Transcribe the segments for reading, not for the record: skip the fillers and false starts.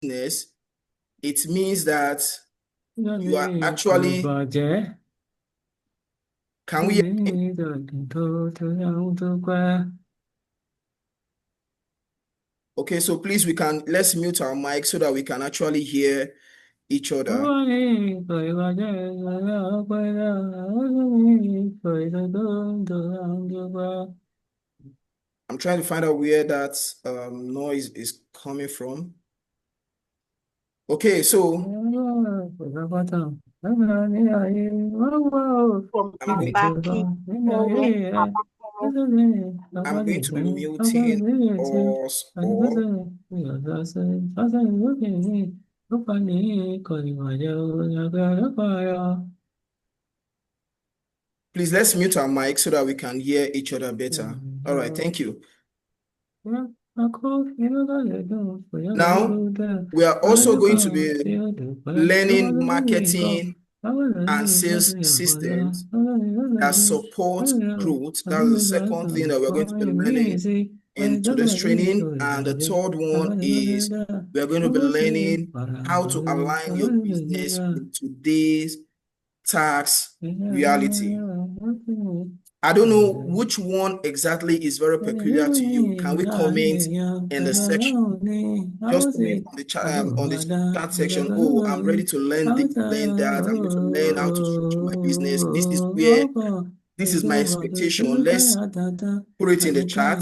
business, it means that you are actually, can we hear me? Okay, so please, let's mute our mic so that we can actually hear each other. I'm trying to find out where that noise is coming from. Okay, so From the back, I'm going to be muting us all. Please, let's mute our mic so that we can hear each other better. All right, thank you. Now, we are also going to be learning marketing and sales systems that support growth. That's the second thing that we're going to be learning in today's training. And the third one is we're going to be learning how to align your business with today's tax reality. I don't know which one exactly is very peculiar to you. Can we comment in the section? Just comment on the chat section. Oh, I'm ready to learn this, learn that. I'm going to learn how to structure my business. This is my expectation. Let's put it in the chat.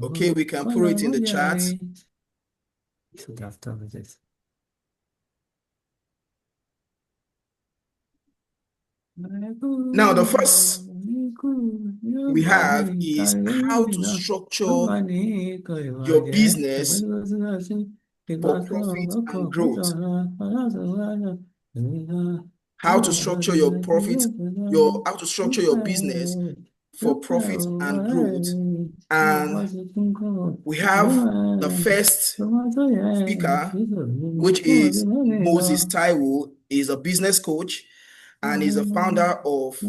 Okay, we can put it in the chat. Now, the first we have is how to structure your business for profit and growth. How to structure your how to structure your business for profit and growth. And we have the first speaker, which is Moses Taiwo. Is a business coach and is a founder of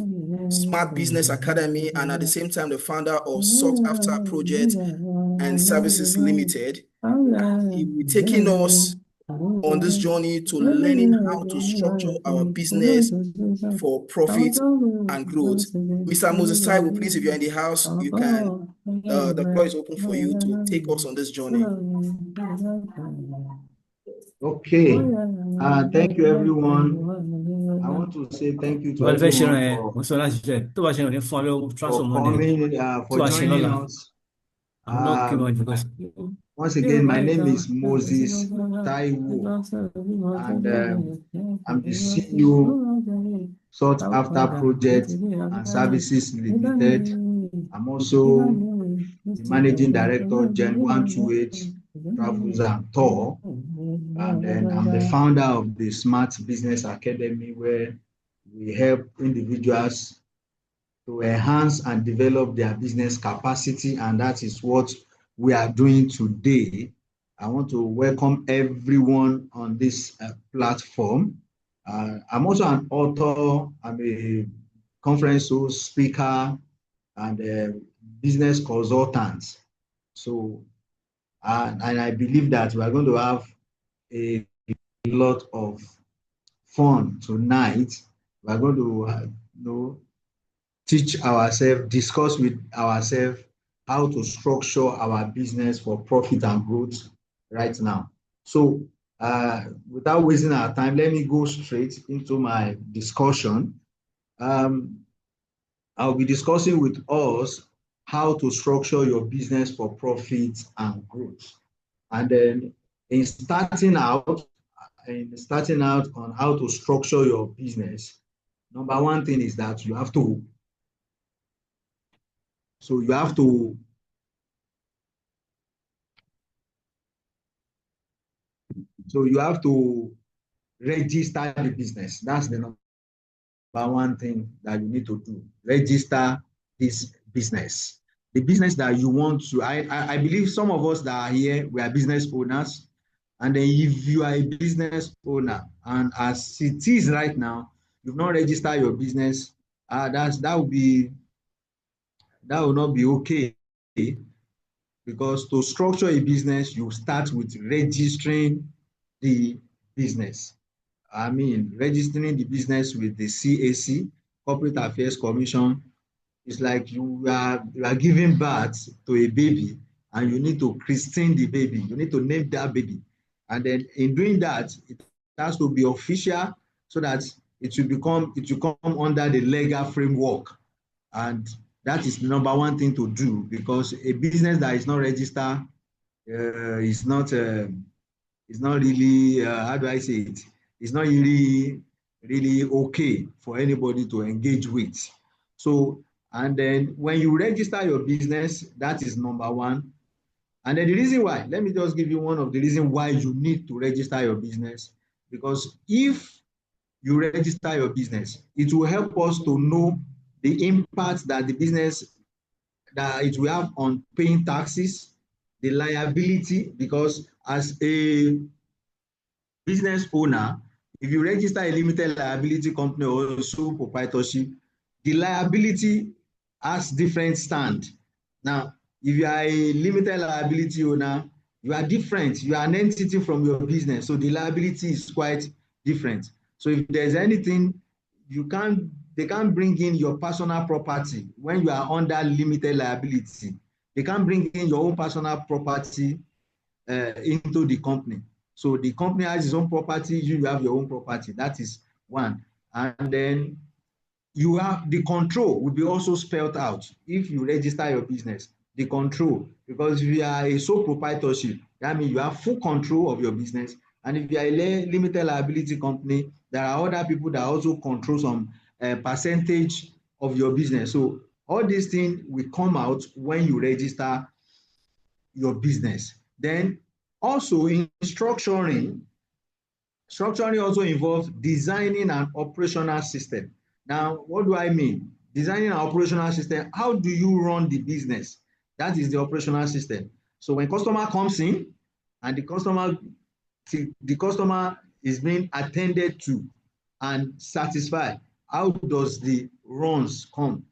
Smart Business Academy, and at the same time the founder of Sought After Project and Services Limited. And he will be taking us on this journey to learning how to structure our business for profit and growth. Mr. Moses Taiwo, please, if you're in the house, you can, the floor is open for you to take us on this journey. Okay, thank you everyone. I want to say thank you to everyone for joining us. Once again, my name is Moses Taiwo, and I'm the CEO, Sought After Project and Services Limited. I'm also the Managing Director, Gen 128 Travels and Tour, and then I'm the founder of the Smart Business Academy, where we help individuals to enhance and develop their business capacity, and that is what we are doing today. I want to welcome everyone on this platform. I'm also an author, I'm a conference host, speaker, and a business consultant. So, and I believe that we are going to have a lot of fun tonight. We are going to teach ourselves, discuss with ourselves how to structure our business for profit and growth right now. So without wasting our time, let me go straight into my discussion. I'll be discussing with us how to structure your business for profit and growth. And then in starting out on how to structure your business, number one thing is that you have to register the business. That's the number one thing that you need to do. Register this business. The business that you want to, I believe some of us that are here, we are business owners. And then if you are a business owner, and as it is right now, you've not registered your business, that would be that will not be okay, because to structure a business, you start with registering the business. I mean, registering the business with the CAC, Corporate Affairs Commission. It's like you are giving birth to a baby, and you need to christen the baby. You need to name that baby. And then in doing that, it has to be official so that it will come under the legal framework. And that is the number one thing to do, because a business that is not registered is not really, how do I say it? It's not really okay for anybody to engage with. So, and then when you register your business, that is number one. And then the reason why, let me just give you one of the reasons why you need to register your business. Because if you register your business, it will help us to know the impact that the business that it will have on paying taxes, the liability, because as a business owner, if you register a limited liability company or sole proprietorship, the liability has different stand. Now, if you are a limited liability owner, you are different. You are an entity from your business, so the liability is quite different. So if there's anything, they can't bring in your personal property when you are under limited liability. They can't bring in your own personal property into the company. So the company has its own property, you have your own property. That is one. And then you have the control will be also spelled out if you register your business. The control, because if you are a sole proprietorship, that means you have full control of your business. And if you are a limited liability company, there are other people that also control some percentage of your business. So all these things will come out when you register your business. Then also in structuring also involves designing an operational system. Now, what do I mean? Designing an operational system, how do you run the business? That is the operational system. So when customer comes in and the customer is being attended to and satisfied, how does the runs come?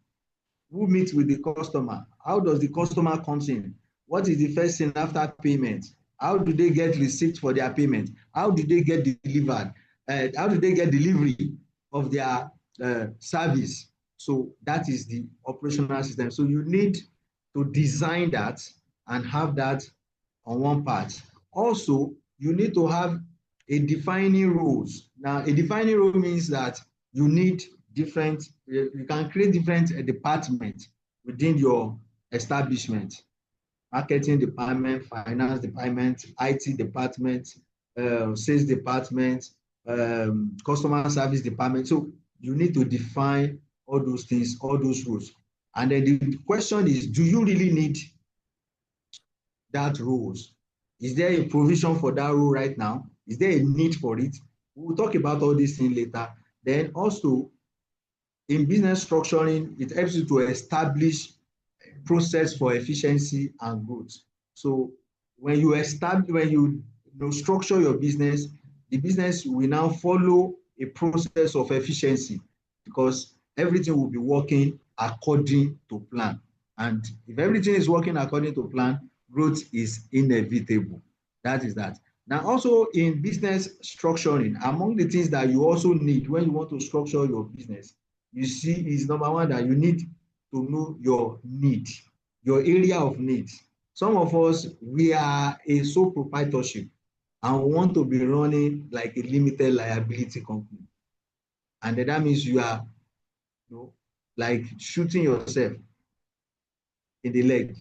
Who meets with the customer? How does the customer comes in? What is the first thing after payment? How do they get receipt for their payment? How do they get delivered? How do they get delivery of their service? So that is the operational system. So you need to design that and have that on one part. Also, you need to have a defining rules. Now, a defining rule means that you need you can create different departments within your establishment. Marketing department, finance department, IT department, sales department, customer service department. So you need to define all those things, all those rules. And then the question is, do you really need that rules? Is there a provision for that rule right now? Is there a need for it? We'll talk about all these things later. Then also, in business structuring, it helps you to establish process for efficiency and growth. So when you structure your business, the business will now follow a process of efficiency, because everything will be working according to plan. And if everything is working according to plan, growth is inevitable. That is that. Now, also in business structuring, among the things that you also need when you want to structure your business, you see is number one, that you need to know your need, your area of need. Some of us, we are a sole proprietorship and want to be running like a limited liability company. And that means you are like shooting yourself in the leg,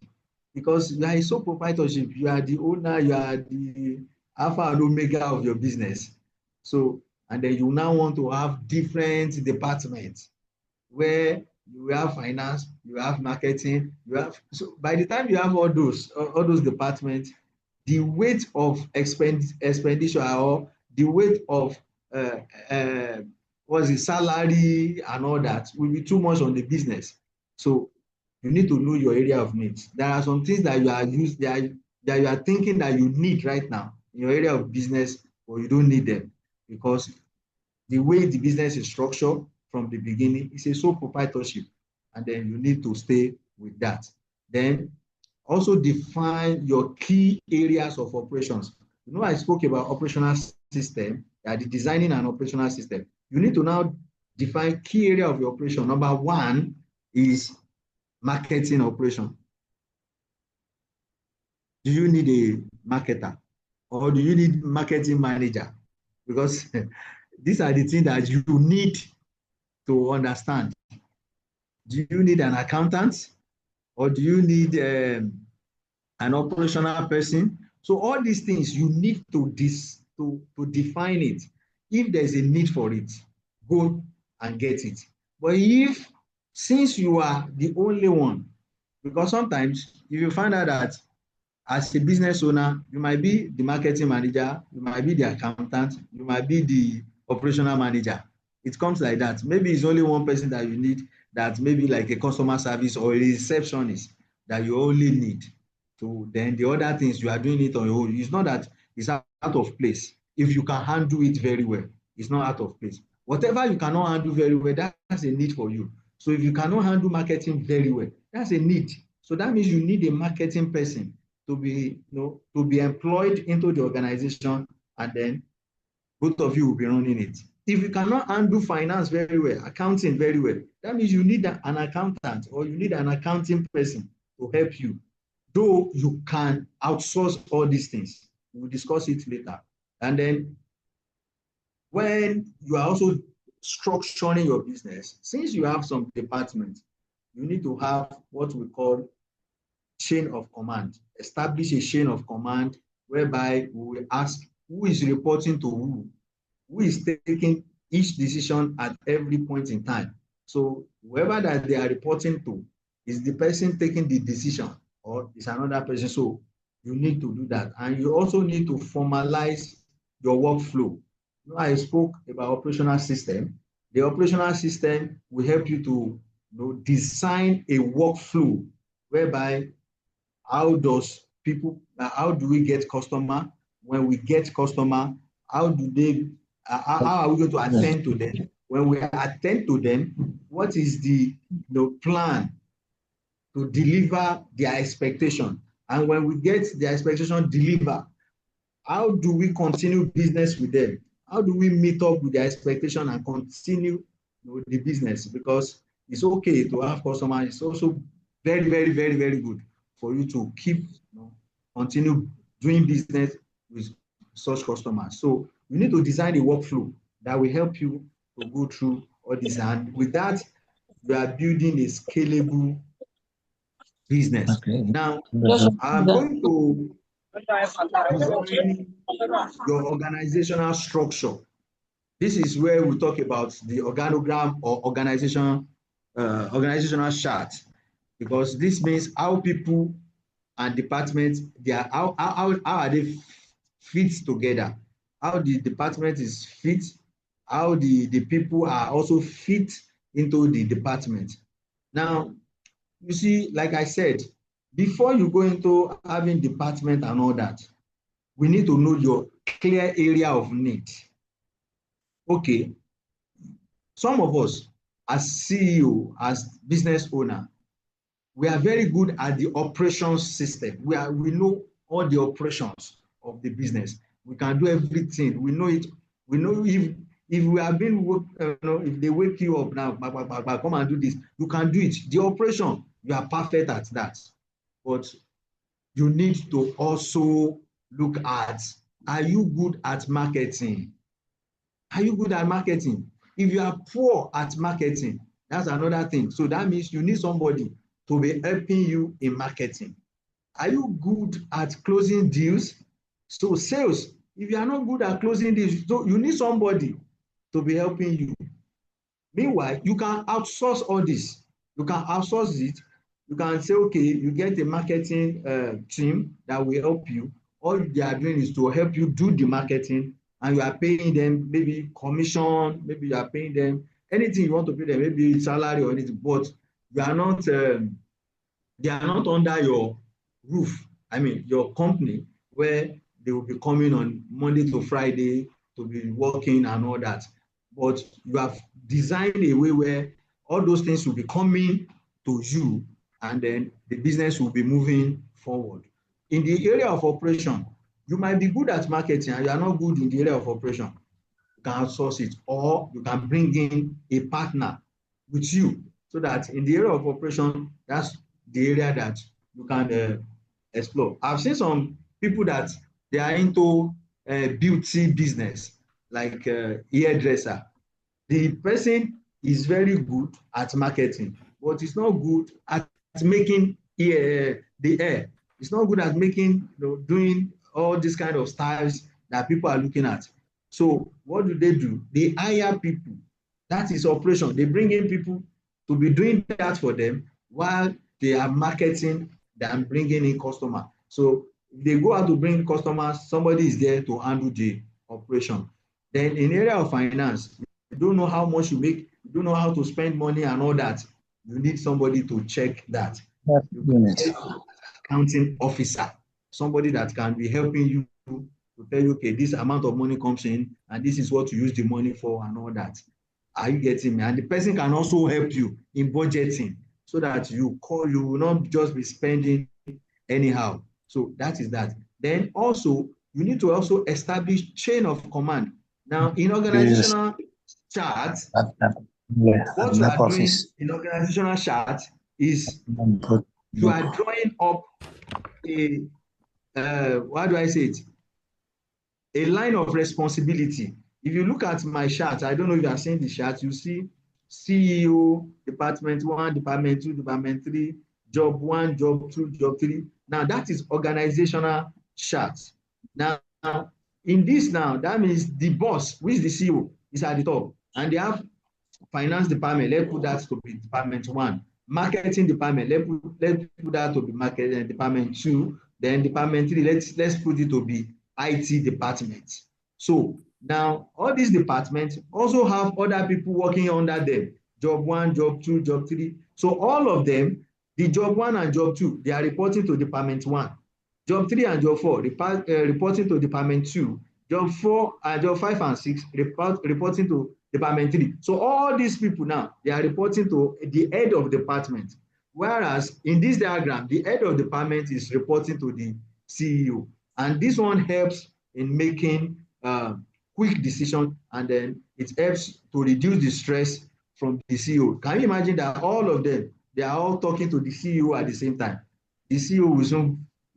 because you are a sole proprietorship. You are the owner, you are the alpha and omega of your business. So, and then you now want to have different departments where you have finance, you have marketing, so by the time you have all those departments, the weight of expenditure, or the weight of what's the salary and all that will be too much on the business. So you need to know your area of needs. There are some things that that you are thinking that you need right now in your area of business, but you don't need them, because the way the business is structured from the beginning is a sole proprietorship, and then you need to stay with that. Then also define your key areas of operations. You know, I spoke about operational system, the designing an operational system. You need to now define key area of your operation. Number one is marketing operation. Do you need a marketer or do you need marketing manager? Because these are the things that you need to understand. Do you need an accountant or do you need an operational person? So all these things you need to define it. If there's a need for it, go and get it. But if, since you are the only one, because sometimes if you find out that as a business owner, you might be the marketing manager, you might be the accountant, you might be the operational manager. It comes like that. Maybe it's only one person that you need, that maybe like a customer service or a receptionist that you only need. So then the other things you are doing it on your own. It's not that it's out of place. If you can handle it very well, it's not out of place. Whatever you cannot handle very well, that's a need for you. So if you cannot handle marketing very well, that's a need. So that means you need a marketing person to be, to be employed into the organization, and then both of you will be running it. If you cannot handle finance very well, accounting very well, that means you need an accountant or you need an accounting person to help you. Though you can outsource all these things. We'll discuss it later. And then when you are also structuring your business, since you have some departments, you need to have what we call chain of command. Establish a chain of command whereby we will ask who is reporting to who is taking each decision at every point in time. So whoever that they are reporting to is the person taking the decision or is another person. So you need to do that. And you also need to formalize your workflow. You know, I spoke about operational system. The operational system will help you to design a workflow whereby how do we get customer? When we get customer, how are we going to attend to them? When we attend to them, what is the plan to deliver their expectation? And when we get their expectation delivered, how do we continue business with them? How do we meet up with their expectation and continue the business? Because it's okay to have customers. It's also very, very, very, very good for you to keep continue doing business with such customers. So you need to design a workflow that will help you to go through all this. And with that, we are building a scalable business. Okay. Now, I'm going to design your organizational structure. This is where we talk about the organogram or organizational chart, because this means how people and departments, how are they fit together, how the department is fit, how the people are also fit into the department. Now, you see, like I said, before you go into having department and all that, we need to know your clear area of need. Okay, some of us as CEO, as business owner, we are very good at the operations system. We know all the operations of the business. We can do everything. We know it. We know if we have been, if they wake you up now, come and do this, you can do it. The operation, you are perfect at that. But you need to also look at, are you good at marketing? Are you good at marketing? If you are poor at marketing, that's another thing. So that means you need somebody to be helping you in marketing. Are you good at closing deals? So sales, if you are not good at closing deals, so you need somebody to be helping you. Meanwhile, you can outsource all this. You can outsource it. You can say, okay, you get a marketing team that will help you. All they are doing is to help you do the marketing, and you are paying them maybe commission, maybe you are paying them anything you want to pay them, maybe salary or anything, but you are not, they are not under your roof. I mean, your company, where they will be coming on Monday to Friday to be working and all that. But you have designed a way where all those things will be coming to you, and then the business will be moving forward. In the area of operation, you might be good at marketing and you are not good in the area of operation. You can outsource it, or you can bring in a partner with you, so that in the area of operation, that's the area that you can explore. I've seen some people that they are into beauty business, like hairdresser. The person is very good at marketing, but it's not good at making the hair. It's not good at making, doing all these kind of styles that people are looking at. So what do? They hire people. That is operation. They bring in people to be doing that for them while they are marketing and bringing in customer. So if they go out to bring customers, somebody is there to handle the operation. Then in area of finance, you don't know how much you make, you don't know how to spend money and all that. You need somebody to check that. You can get an accounting officer, somebody that can be helping you to tell you, okay, this amount of money comes in and this is what you use the money for and all that. Are you getting me? And the person can also help you in budgeting, so that you will not just be spending anyhow. So that is that. Then also, you need to also establish chain of command. Now, in organizational chart, what you are doing in organizational chart is you are drawing up a, how do I say it? A line of responsibility. If you look at my chart, I don't know if you are seeing the chart, you see CEO, department 1, department 2, department 3, job 1, job 2, job 3. Now that is organizational chart. Now in this now, that means the boss, who is the CEO, is at the top. And they have finance department, let's put that to be department 1. Marketing department, let's put that to be marketing department 2. Then department 3, let's put it to be IT department. So now all these departments also have other people working under them. Job 1, job 2, job 3. So all of them, the job 1 and job 2, they are reporting to department 1. Job 3 and job 4 reporting to department 2. Job 4 and job 5 and 6 reporting to department 3. So all these people now, they are reporting to the head of department. Whereas in this diagram, the head of department is reporting to the CEO. And this one helps in making quick decision, and then it helps to reduce the stress from the CEO. Can you imagine that all of them, they are all talking to the CEO at the same time? The CEO will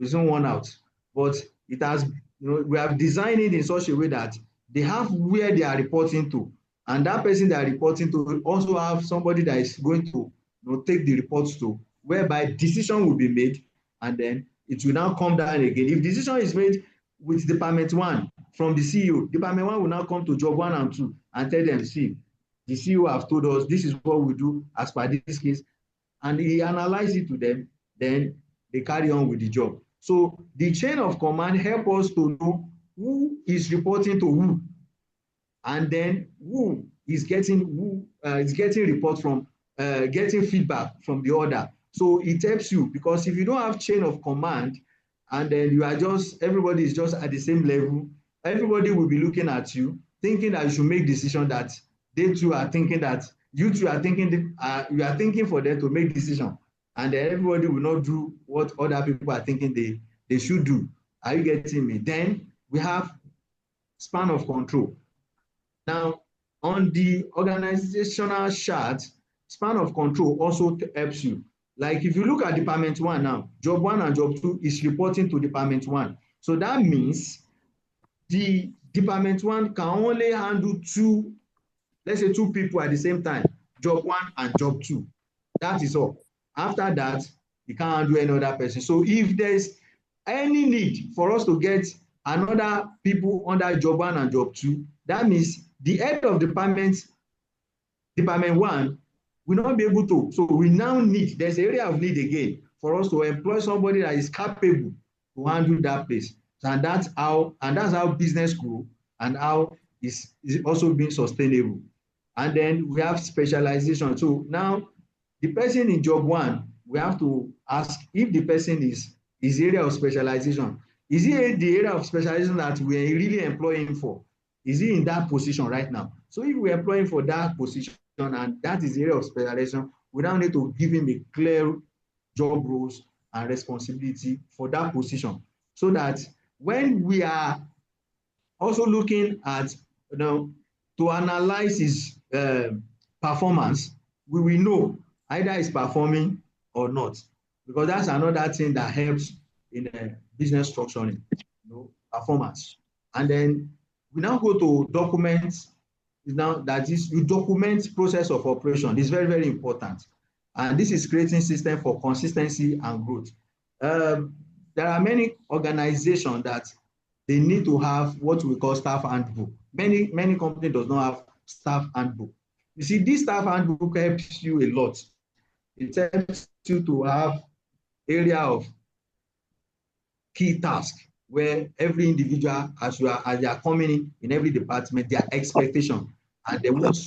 soon run out. But it has, we have designed it in such a way that they have where they are reporting to, and that person they are reporting to will also have somebody that is going to take the reports to, whereby decision will be made, and then it will now come down again. If decision is made with department 1 from the CEO, department 1 will now come to job 1 and 2 and tell them, see, the CEO have told us this is what we do as per this case, and he analyze it to them, then they carry on with the job. So the chain of command help us to know who is reporting to who, and then who is getting report from, getting feedback from the other. So it helps you, because if you don't have chain of command, and then you are just, everybody is just at the same level, everybody will be looking at you, thinking that you should make decision that they too are thinking that you two are thinking, you are thinking for them to make decision, and then everybody will not do what other people are thinking they should do. Are you getting me? Then we have span of control. Now, on the organizational chart, span of control also helps you. Like if you look at department 1 now, job 1 and job 2 is reporting to department 1. So that means the department 1 can only handle two, let's say 2 people at the same time, job 1 and job 2. That is all. After that, you can't handle any other person. So if there's any need for us to get another people under job 1 and job 2, that means the head of department 1 will not be able to. So we now need, there's an area of need again for us to employ somebody that is capable to handle that place. And that's how business grow, and how is also being sustainable. And then we have specialization. So now the person in job 1, we have to ask if the person is area of specialization. Is he the area of specialization that we are really employing for? Is he in that position right now? So if we are employing for that position and that is the area of specialization, we now need to give him a clear job roles and responsibility for that position, so that when we are also looking at, to analyze his performance, we will know either he's performing or not, because that's another thing that helps in business structuring, performance. And then we now go to documents. Now that is, you document process of operation. It's very, very important, and this is creating system for consistency and growth. There are many organizations that they need to have what we call staff handbook. Many companies does not have staff handbook. You see, this staff handbook helps you a lot. It helps you to have area of key tasks where every individual, as they are coming in every department, their expectation and the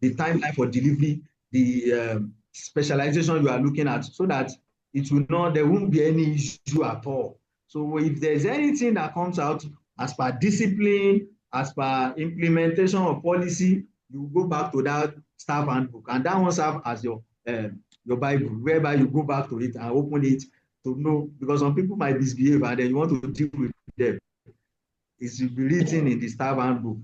the timeline for delivery, the specialization you are looking at, so that there won't be any issue at all. So if there's anything that comes out as per discipline, as per implementation of policy, you go back to that staff handbook, and that will serve as your Bible, whereby you go back to it and open it to know, because some people might misbehave and then you want to deal with them. It will be written in the staff handbook.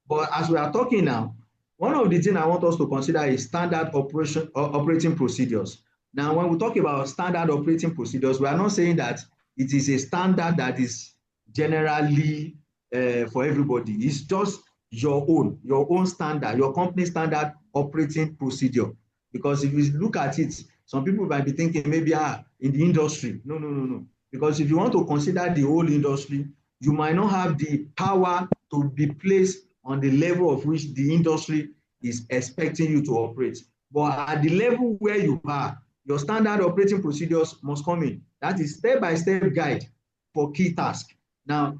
But as we are talking now, one of the things I want us to consider is standard operating procedures. Now, when we talk about standard operating procedures, we are not saying that it is a standard that is generally for everybody. It's just your own standard, your company standard operating procedure. Because if you look at it, some people might be thinking maybe in the industry. No. Because if you want to consider the whole industry, you might not have the power to be placed on the level of which the industry is expecting you to operate. But at the level where you are, your standard operating procedures must come in. That is step-by-step guide for key tasks. Now,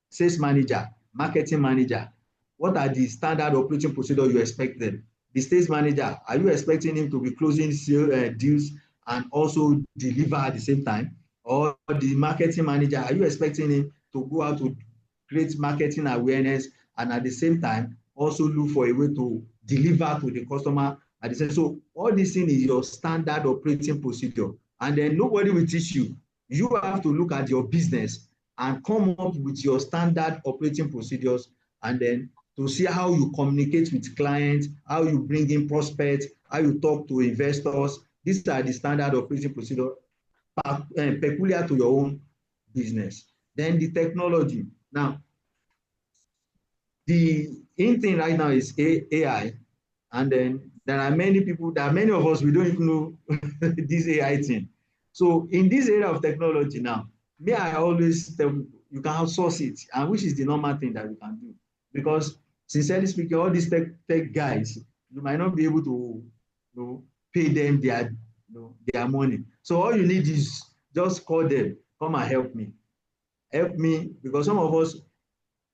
sales manager, marketing manager, what are the standard operating procedures you expect them? The sales manager, are you expecting him to be closing deals and also deliver at the same time? Or the marketing manager, are you expecting him to go out to create marketing awareness and at the same time also look for a way to deliver to the customer at the same time? So all this thing is your standard operating procedure. And then nobody will teach you. You have to look at your business and come up with your standard operating procedures, and then to see how you communicate with clients, how you bring in prospects, how you talk to investors. These are the standard operating procedures peculiar to your own business. Then the technology. Now, the in thing right now is AI, and then there are many of us, we don't even know this AI thing. So in this area of technology now, I always tell people, you can outsource it, and which is the normal thing that you can do. Because sincerely speaking, all these tech guys, you might not be able to pay them their money. So all you need is just call them, come and help me. Help me, because some of us,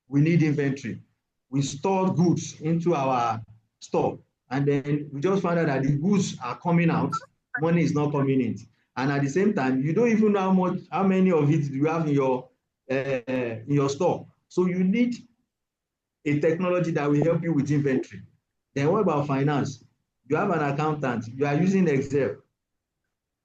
we need inventory. We store goods into our store, and then we just find out that the goods are coming out, money is not coming in. And at the same time, you don't even know how many of it you have in your store. So you need a technology that will help you with inventory. Then what about finance? You have an accountant, you are using Excel.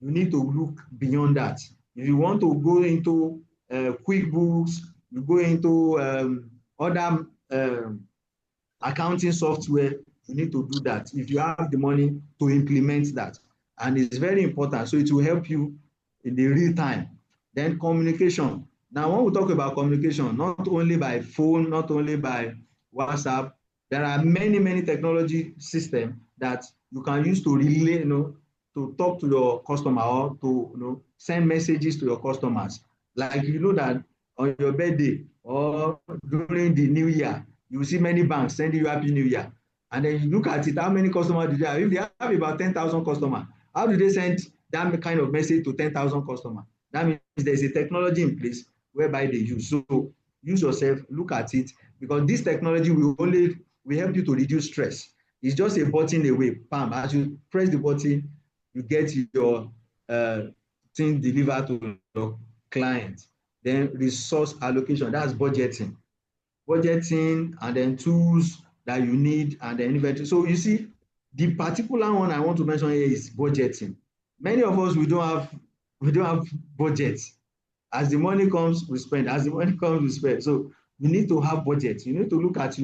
You need to look beyond that. If you want to go into QuickBooks, you go into other accounting software, you need to do that if you have the money to implement that. And it's very important. So it will help you in the real time. Then communication. Now, when we talk about communication, not only by phone, not only by WhatsApp, there are many technology systems that you can use to relay, to talk to your customer, or to send messages to your customers. Like that on your birthday or during the new year, you see many banks sending you Happy New Year. And then you look at it, how many customers do they have? If they have about 10,000 customers, how do they send that kind of message to 10,000 customers? That means there's a technology in place whereby they use. So use yourself, look at it, because this technology will help you to reduce stress. It's just a button away. Bam, as you press the button, you get your thing delivered to your client. Then resource allocation, that's budgeting. Budgeting, and then tools that you need, and then inventory. So you see, the particular one I want to mention here is budgeting. Many of us, we don't have we don't have budget. As the money comes, we spend. As the money comes, we spend. So you need to have budget. You need to look at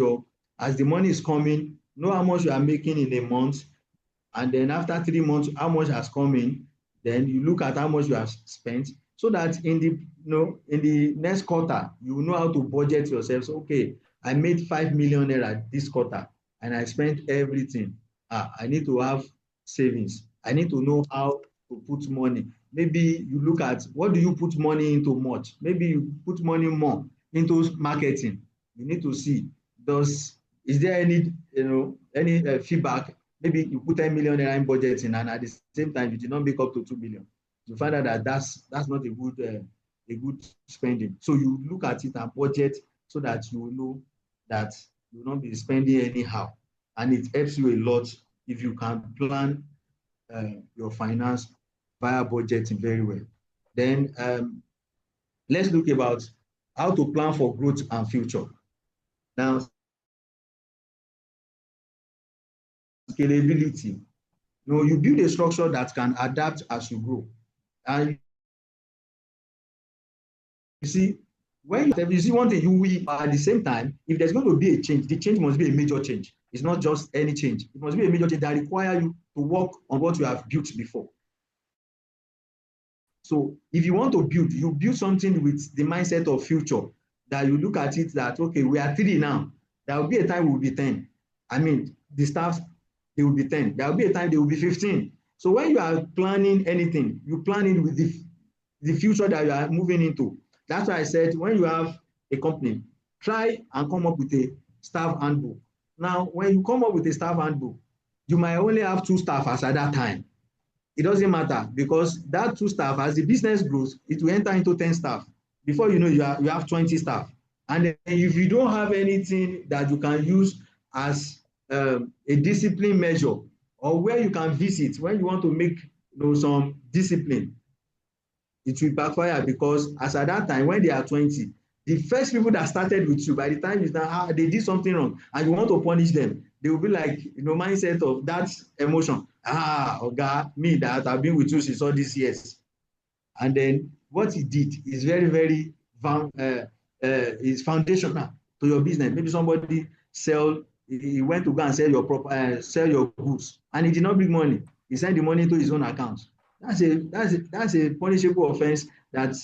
as the money is coming, know how much you are making in a month, and then after 3 months, how much has come in. Then you look at how much you have spent, so that in the next quarter, you will know how to budget yourself. So, okay, I made 5 million naira this quarter, and I spent everything. I need to have savings. I need to know how to put money. Maybe you look at, what do you put money into much? Maybe you put money more into marketing. You need to see, is there any feedback? Maybe you put 10 million naira in budgeting, and at the same time you did not make up to 2 million. You find out that that's not a good spending. So you look at it and budget, so that you will know that you will not be spending anyhow. And it helps you a lot if you can plan your finance via budgeting very well. Then let's look about how to plan for growth and future. Now, scalability. You build a structure that can adapt as you grow. And you see, when you see one thing, you will, at the same time, if there's going to be a change, the change must be a major change. It's not just any change. It must be a major change that requires you to work on what you have built before. So if you want to build, you build something with the mindset of future, that you look at it that, okay, we are 3 now. There will be a time we will be 10. I mean, the staff, they will be 10. There will be a time they will be 15. So when you are planning anything, you plan it with the future that you are moving into. That's why I said, when you have a company, try and come up with a staff handbook. Now, when you come up with a staff handbook, you might only have 2 staff as at that time. It doesn't matter, because that 2 staff, as the business grows, it will enter into 10 staff. Before you know, you have 20 staff. And then if you don't have anything that you can use as a discipline measure, or where you can visit when you want to make some discipline, it will backfire, because as at that time, when they are 20, the first people that started with you, by the time you start, they did something wrong and you want to punish them, they will be like, mindset of that emotion. Oga, me that I've been with you since all these years. And then what he did is very, very is foundational to your business. Maybe somebody he went to go and sell your goods, and he did not bring money. He sent the money to his own account. That's a punishable offense that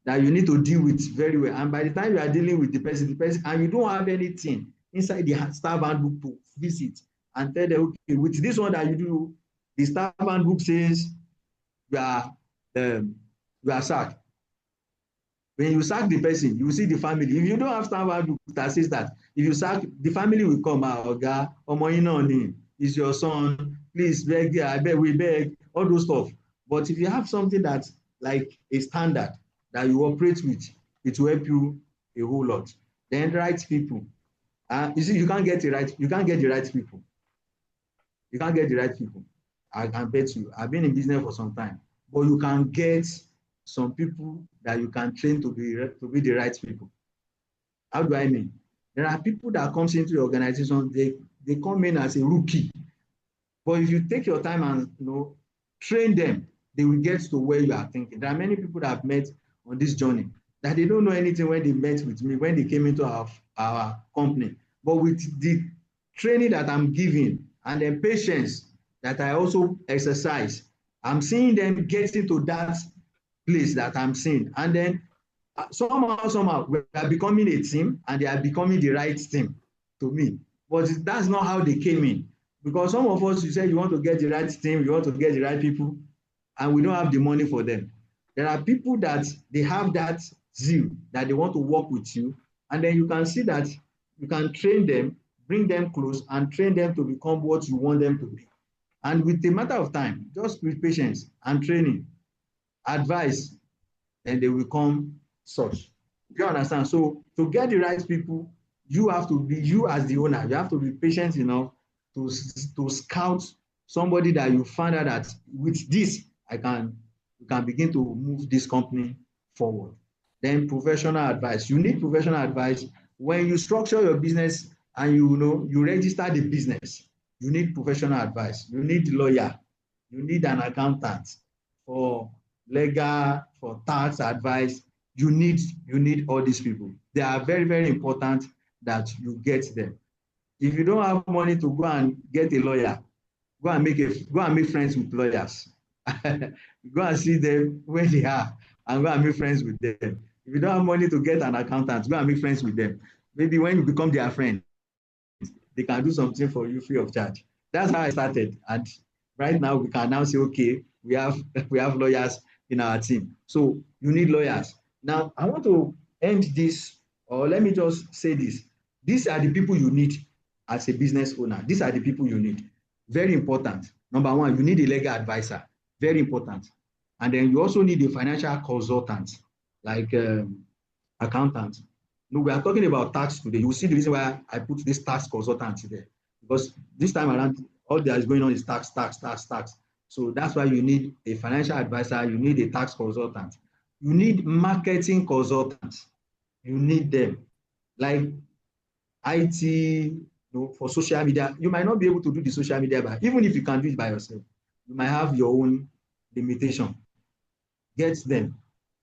you need to deal with very well. And by the time you are dealing with the person, and you don't have anything inside the staff handbook to visit and tell them, okay, with this one that you do, the staff handbook says you are sacked. When you sack the person, you see the family. If you don't have staff handbook that says that, if you sack, the family will come out, Oga, Omo yin na ni, is your son, please beg, I beg, we beg, all those stuff. But if you have something that's like a standard that you operate with, it will help you a whole lot. Then right people. You see, you can't get the right people. You can't get the right people. I can bet you. I've been in business for some time, but you can get some people that you can train to be the right people. How do I mean? There are people that comes into your organization, they come in as a rookie. But if you take your time and train them, they will get to where you are thinking. There are many people that I've met on this journey that they don't know anything when they met with me, when they came into our company. But with the training that I'm giving and the patience that I also exercise, I'm seeing them get into that place that I'm seeing. And then somehow, we are becoming a team, and they are becoming the right team to me. But that's not how they came in. Because some of us, you say you want to get the right team, you want to get the right people, and we don't have the money for them. There are people that they have that zeal, that they want to work with you, and then you can see that you can train them, bring them close, and train them to become what you want them to be. And with a matter of time, just with patience and training, advice, then they will become such. Do you understand? So to get the right people, you have to be, you as the owner, you have to be patient enough to scout somebody that you find out that with this, you can begin to move this company forward. Then professional advice. You need professional advice when you structure your business and you register the business. You need professional advice. You need a lawyer. You need an accountant for legal, for tax advice. You need all these people. They are very, very important that you get them. If you don't have money to go and get a lawyer, go and make friends with lawyers. Go and see them where they are and go and make friends with them. If you don't have money to get an accountant, go and make friends with them. Maybe when you become their friend, they can do something for you free of charge. That's how I started. And right now we can now say, okay, we have we have lawyers in our team. So you need lawyers. Now I want to end this, or let me just say this. These are the people you need as a business owner. These are the people you need. Very important. Number one, you need a legal advisor. Very important. And then you also need a financial consultant, like accountant. No, we are talking about tax today. You will see the reason why I put this tax consultant there. Because this time around, all that is going on is tax, tax, tax, tax. So that's why you need a financial advisor, you need a tax consultant. You need marketing consultants. You need them. Like IT, you know, for social media. You might not be able to do the social media, but even if you can do it by yourself, you might have your own limitation. Get them,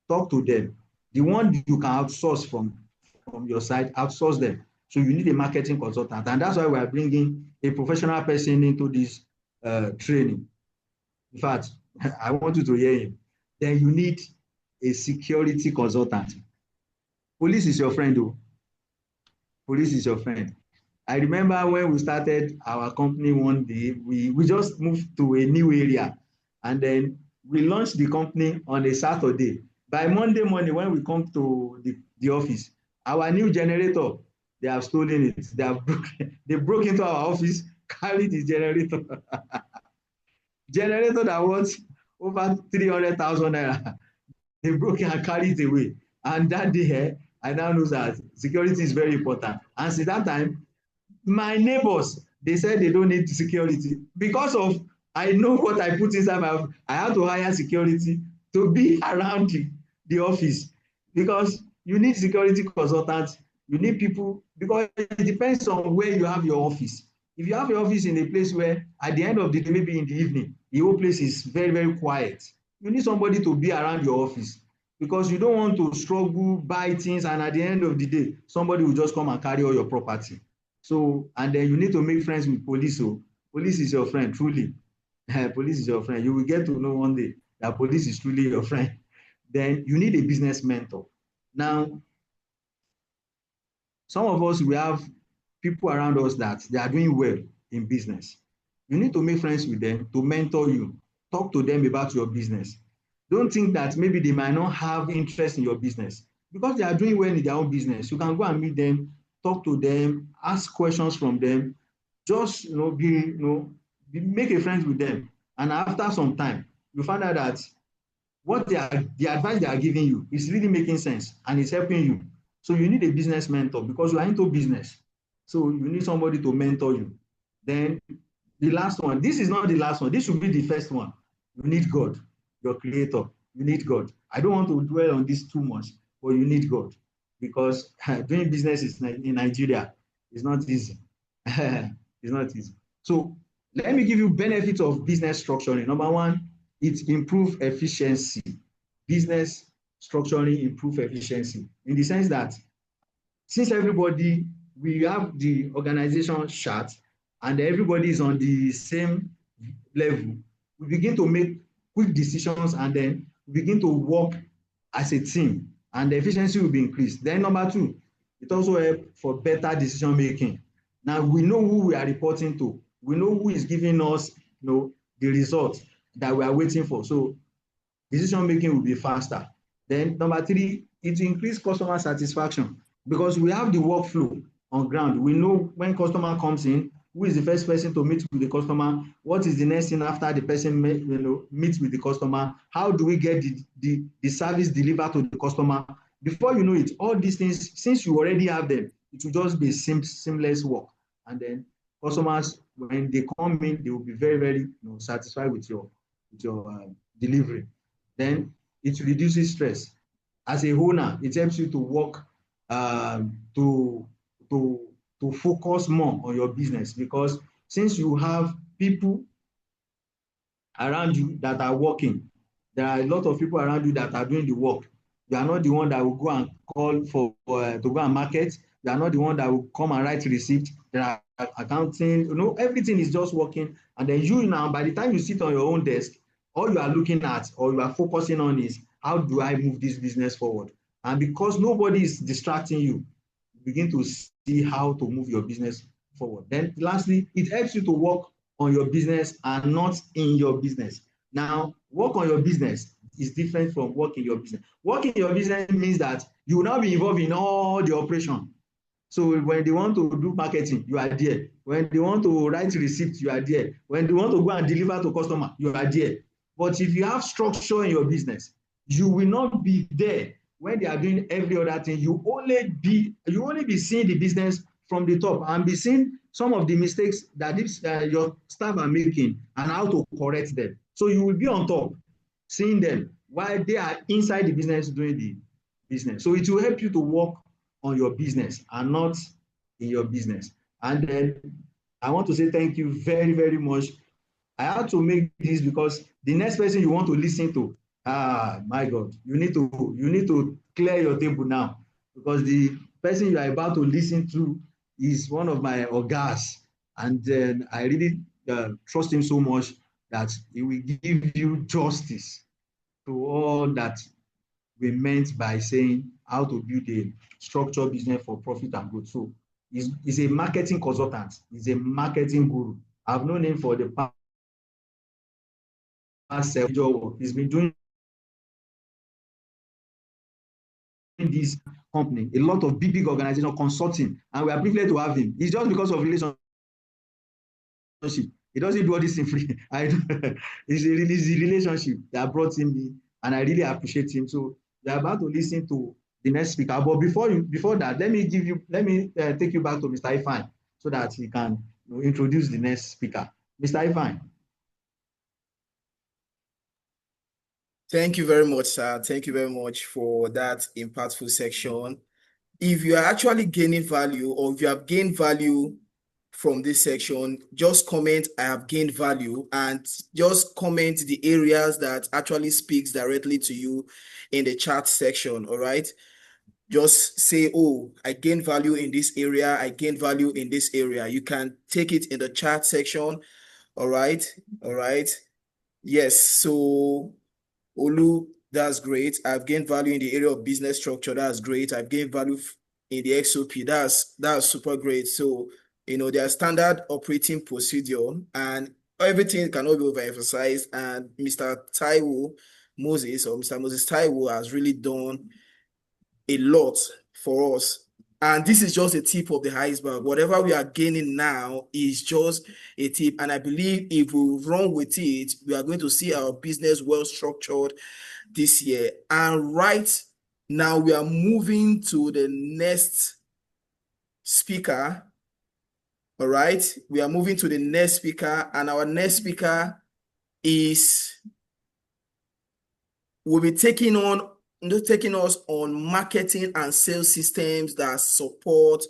talk to them. The one you can outsource from your side, outsource them. So you need a marketing consultant, and that's why we are bringing a professional person into this training. In fact, I want you to hear him. Then you need a security consultant. Police is your friend, though. Police is your friend. I remember when we started our company one day, we just moved to a new area, and then we launched the company on a Saturday. By Monday morning, when we come to the office, our new generator, they have stolen it. They broke into our office, carried the generator. Generator that was over 300,000 naira. They broke it and carried it away. And that day, I now know that security is very important. And since that time, my neighbors, they said they don't need security because of I know what I put inside my office. I have to hire security to be around the office, because you need security consultants, you need people, because it depends on where you have your office. If you have your office in a place where at the end of the day, maybe in the evening, the whole place is very, very quiet, you need somebody to be around your office, because you don't want to struggle, buy things, and at the end of the day, somebody will just come and carry all your property. So, and then you need to make friends with police. So police is your friend, truly. Police is your friend. You will get to know one day that police is truly your friend. Then you need a business mentor. Now, some of us, we have people around us that they are doing well in business. You need to make friends with them to mentor you. Talk to them about your business. Don't think that maybe they might not have interest in your business. Because they are doing well in their own business, you can go and meet them, talk to them, ask questions from them, just make a friend with them. And after some time, you find out that the advice they are giving you is really making sense and it's helping you. So you need a business mentor because you are into business. So you need somebody to mentor you. Then the last one, this is not the last one, this should be the first one. You need God, your creator. You need God. I don't want to dwell on this too much, but you need God, because doing business in Nigeria is not easy. It's not easy. So let me give you benefits of business structuring. Number one, it improves efficiency. Business structuring improves efficiency in the sense that since everybody, we have the organization chart and everybody is on the same level, we begin to make quick decisions and then we begin to work as a team and the efficiency will be increased. Then number two, it also helps for better decision making. Now we know who we are reporting to. We know who is giving us the results that we are waiting for. So decision making will be faster. Then number three, it increases customer satisfaction because we have the workflow on ground. We know when customer comes in, who is the first person to meet with the customer, what is the next thing after the person meets with the customer, how do we get the service delivered to the customer. Before you know it, all these things, since you already have them, it will just be seamless work. And then customers, when they come in, they will be very, very satisfied with your delivery. Then it reduces stress. As a owner, it helps you to work to focus more on your business, because since you have people around you that are working, There are a lot of people around you that are doing the work. You are not the one that will go and call for to go and market. You are not the one that will come and write receipt. There are accounting, everything is just working. And then you now, by the time you sit on your own desk, all you are looking at or you are focusing on is how do I move this business forward? And because nobody is distracting you, you begin to see how to move your business forward. Then lastly, it helps you to work on your business and not in your business. Now, work on your business is different from work in your business. Work in your business means that you will now be involved in all the operation. So when they want to do marketing, you are there. When they want to write receipt, you are there. When they want to go and deliver to customer, you are there. But if you have structure in your business, you will not be there when they are doing every other thing. You only be seeing the business from the top and be seeing some of the mistakes that your staff are making and how to correct them. So you will be on top, seeing them while they are inside the business doing the business. So it will help you to work on your business and not in your business. And then I want to say thank you very, very much. I had to make this because the next person you want to listen to, my God, you need to clear your table now, because the person you are about to listen to is one of my ogas, and then I really trust him so much that he will give you justice to all that we meant by saying how to build a structured business for profit and growth. So he's a marketing consultant. He's a marketing guru. I've known him for the past 7 years. He's been doing this company, a lot of big organization consulting, and we are privileged to have him. It's just because of relationship. He doesn't do all this thing free. It's a relationship that brought him in, and I really appreciate him. So we're about to listen to the next speaker. But before that, let me take you back to Mr. Ifeanyi so that he can introduce the next speaker. Mr. Ifeanyi. Thank you very much, sir. Thank you very much for that impactful section. If you are actually gaining value, or if you have gained value from this section, just comment I have gained value, and just comment the areas that actually speaks directly to you in the chat section. All right, just say, oh, I gained value in this area, I gained value in this area. You can take it in the chat section. All right, yes. So Olu, that's great. I've gained value in the area of business structure. That's great. I've gained value in the XOP. That's super great. So, their standard operating procedure, and everything cannot be overemphasized. And Mr. Taiwo Moses, or Mr. Moses Taiwo, has really done a lot for us. And this is just a tip of the iceberg. Whatever we are gaining now is just a tip. And I believe if we run with it, we are going to see our business well structured this year. And right now, we are moving to the next speaker. All right. We are moving to the next speaker. And our next speaker will be taking us on marketing and sales systems that support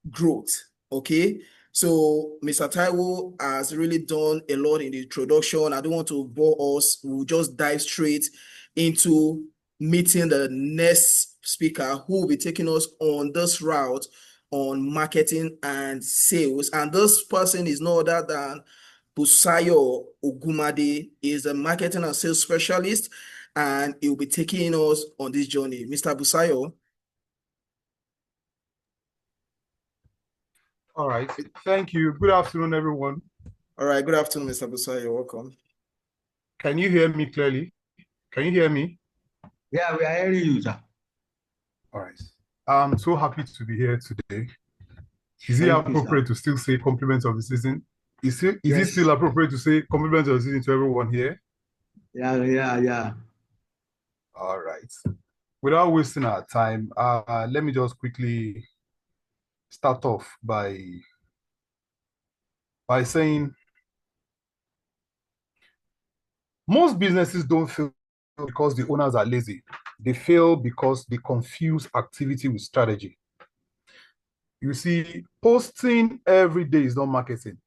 growth. Okay, so Mr. Taiwo has really done a lot in the introduction. I don't want to bore us. We'll just dive straight into meeting the next speaker, who will be taking us on this route on marketing and sales. And this person is no other than Busayo Ogumade. Is a marketing and sales specialist, and he will be taking us on this journey. Mr. Busayo. All right. Thank you. Good afternoon, everyone. All right. Good afternoon, Mr. Busayo. You're welcome. Can you hear me clearly? Can you hear me? Yeah, we are hearing you, sir. All right. I'm so happy to be here today. Is it appropriate to still say compliments of the season? Is it still appropriate to say compliments of the season to everyone here? Yeah. All right. Without wasting our time, let me just quickly start off by saying most businesses don't fail because the owners are lazy. They fail because they confuse activity with strategy. You see, posting every day is not marketing.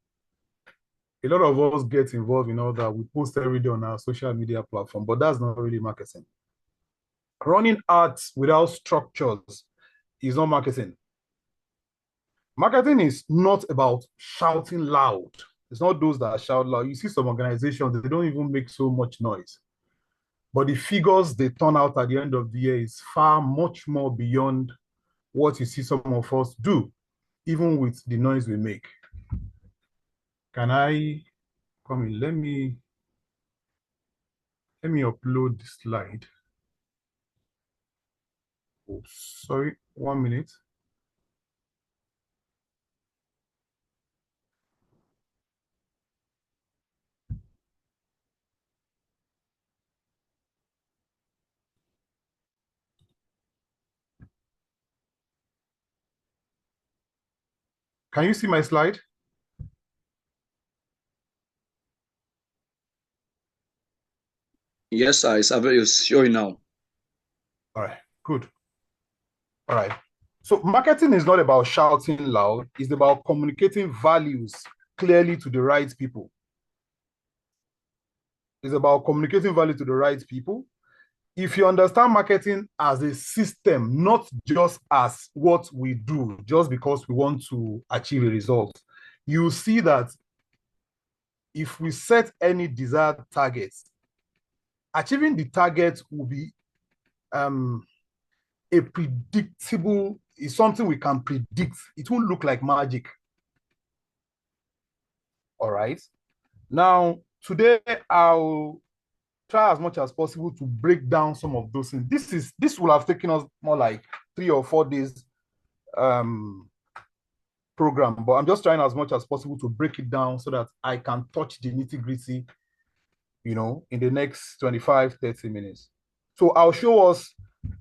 a lot of us get involved in all that. We post every day on our social media platform, but that's not really marketing. Running ads without structures is not marketing. Marketing is not about shouting loud. It's not those that shout loud. You see some organizations, they don't even make so much noise. But the figures they turn out at the end of the year is far much more beyond what you see some of us do, even with the noise we make. Can I come in? Let me upload the slide. Oh, sorry, 1 minute. Can you see my slide? Yes, sir. It's showing now. All right, good. All right. So marketing is not about shouting loud. It's about communicating values clearly to the right people. It's about communicating value to the right people. If you understand marketing as a system, not just as what we do, just because we want to achieve a result, you see that if we set any desired targets, achieving the target will be a predictable, is something we can predict. It won't look like magic. All right. Now, today I'll try as much as possible to break down some of those things. This will have taken us more like 3 or 4 days program, but I'm just trying as much as possible to break it down so that I can touch the nitty-gritty, you know, in the next 25-30 minutes. So I'll show us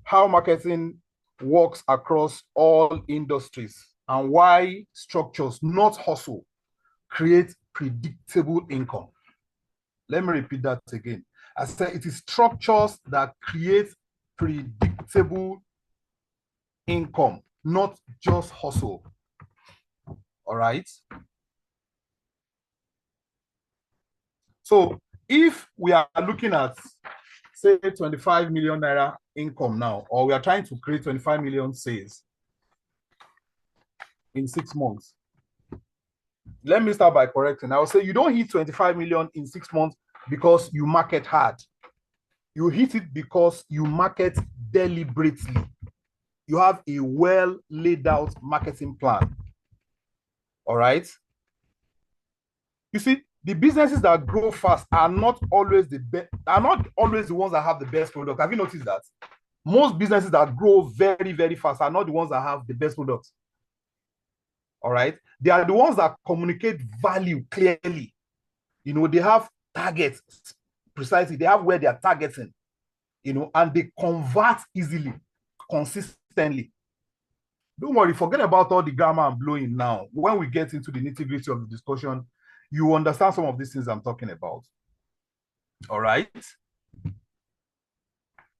how marketing works across all industries and why structures, not hustle, create predictable income. Let me repeat that again. I said it is structures that create predictable income, not just hustle. All right. So if we are looking at, say, 25 million naira income now, or we are trying to create 25 million sales in 6 months, let me start by correcting. I will say you don't hit 25 million in 6 months because you market hard. You hit it because you market deliberately. You have a well laid out marketing plan. All right. You see, the businesses that grow fast are not always the best, are not always the ones that have the best product. Have you noticed that? Most businesses that grow very, very fast are not the ones that have the best products. All right. They are the ones that communicate value clearly. You know, they have targets precisely. They have where they are targeting, you know, and they convert easily, consistently. Don't worry, forget about all the grammar I'm blowing now. When we get into the nitty-gritty of the discussion, you understand some of these things I'm talking about. All right.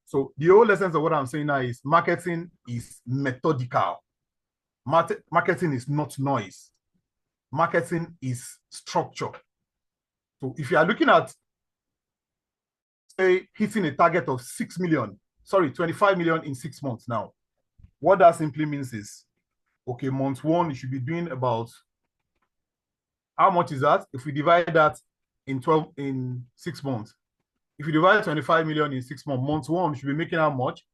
So the whole essence of what I'm saying now is marketing is methodical. Marketing is not noise. Marketing is structure. So if you are looking at, say, hitting a target of 25 million in 6 months now, what that simply means is, okay, month 1, you should be doing about, how much is that? If we divide that in 6 months, if you divide 25 million in 6 months, month 1, you should be making how much?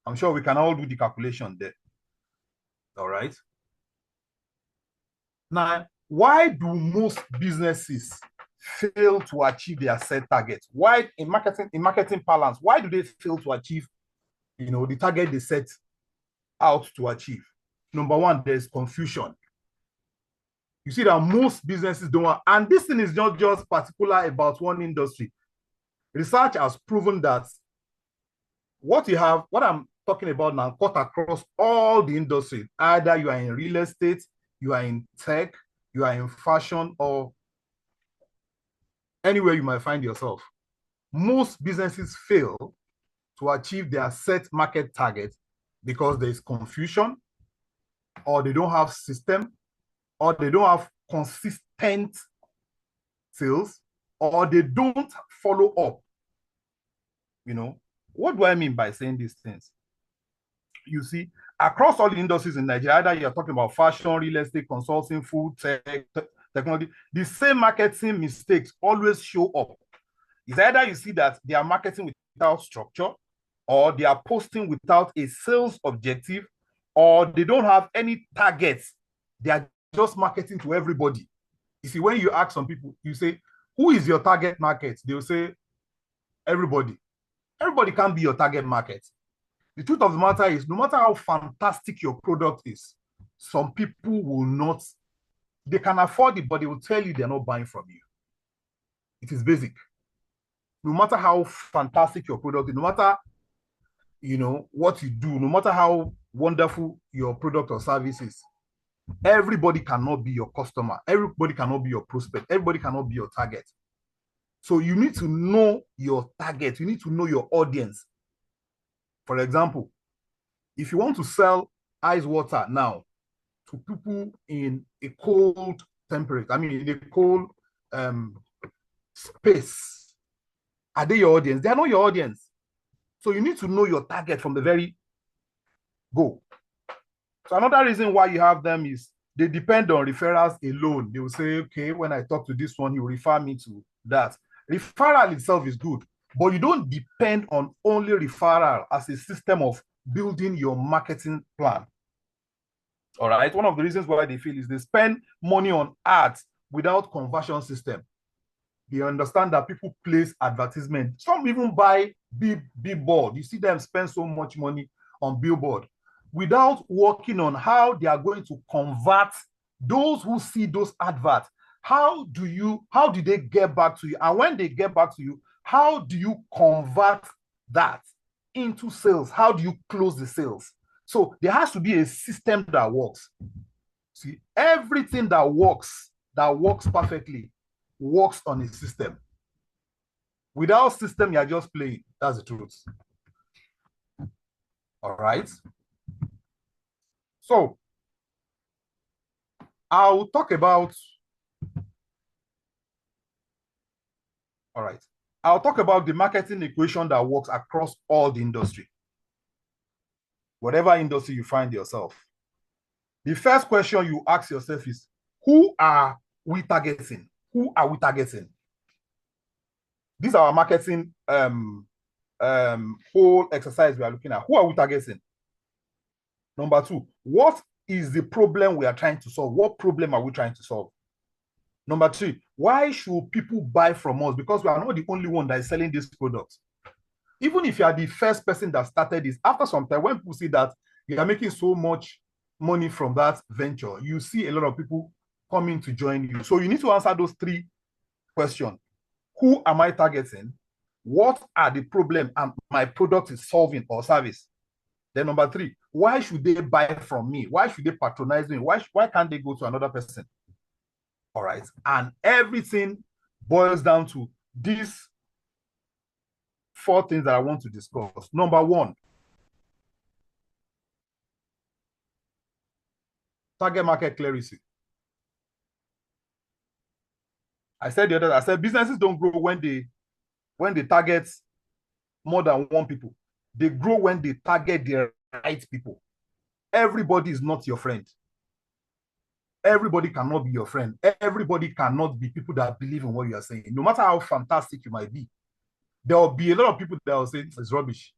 I'm sure we can all do the calculation there. All right. Now, why do most businesses fail to achieve their set targets? Why in marketing parlance, why do they fail to achieve, you know, the target they set out to achieve? Number 1, there's confusion. You see that most businesses don't want, and this thing is not just particular about one industry. Research has proven that what I'm talking about now, cut across all the industries. Either you are in real estate, you are in tech, you are in fashion, or anywhere you might find yourself. Most businesses fail to achieve their set market target because there is confusion, or they don't have system, or they don't have consistent sales, or they don't follow up. You know, what do I mean by saying these things? You see, across all the industries in Nigeria, either you're talking about fashion, real estate, consulting, food, tech, technology, the same marketing mistakes always show up. It's either you see that they are marketing without structure, or they are posting without a sales objective, or they don't have any targets. They are just marketing to everybody. You see, when you ask some people, you say, who is your target market? They'll say, everybody. Everybody can't be your target market. The truth of the matter is, no matter how fantastic your product is, some people will not, they can afford it, but they will tell you they're not buying from you. It is basic. No matter how fantastic your product is, no matter, you know, what you do, no matter how wonderful your product or service is, everybody cannot be your customer. Everybody cannot be your prospect. Everybody cannot be your target. So you need to know your target. You need to know your audience. For example, if you want to sell ice water now to people in a cold temperature, I mean, in a cold space, are they your audience? They are not your audience. So you need to know your target from the very go. So another reason why you have them is they depend on referrals alone. They will say, okay, when I talk to this one, he will refer me to that. Referral itself is good, but you don't depend on only referral as a system of building your marketing plan. All right. One of the reasons why they feel is they spend money on ads without conversion system. They understand that people place advertisement. Some even buy billboard. You see them spend so much money on billboard without working on how they are going to convert those who see those adverts. How do they get back to you? And when they get back to you, how do you convert that into sales? How do you close the sales? So there has to be a system that works. See, everything that works perfectly works on a system. Without system, you're just playing. That's the truth. All right. So I'll talk about the marketing equation that works across all the industry. Whatever industry you find yourself. The first question you ask yourself is, who are we targeting? Who are we targeting? These are our marketing whole exercise we are looking at. Who are we targeting? Number two, what is the problem we are trying to solve? What problem are we trying to solve? Number three, why should people buy from us? Because we are not the only one that is selling this product. Even if you are the first person that started this, after some time, when people see that you are making so much money from that venture, you see a lot of people coming to join you. So you need to answer those three questions. Who am I targeting? What are the problems my product is solving or service? Then number three, why should they buy from me? Why should they patronize me? Why can't they go to another person? All right. And everything boils down to these four things that I want to discuss. Number one, target market clarity. I said businesses don't grow when they target more than one people. They grow when they target the right people. Everybody is not your friend. Everybody cannot be your friend. Everybody cannot be people that believe in what you are saying. No matter how fantastic you might be, there will be a lot of people that will say it's rubbish.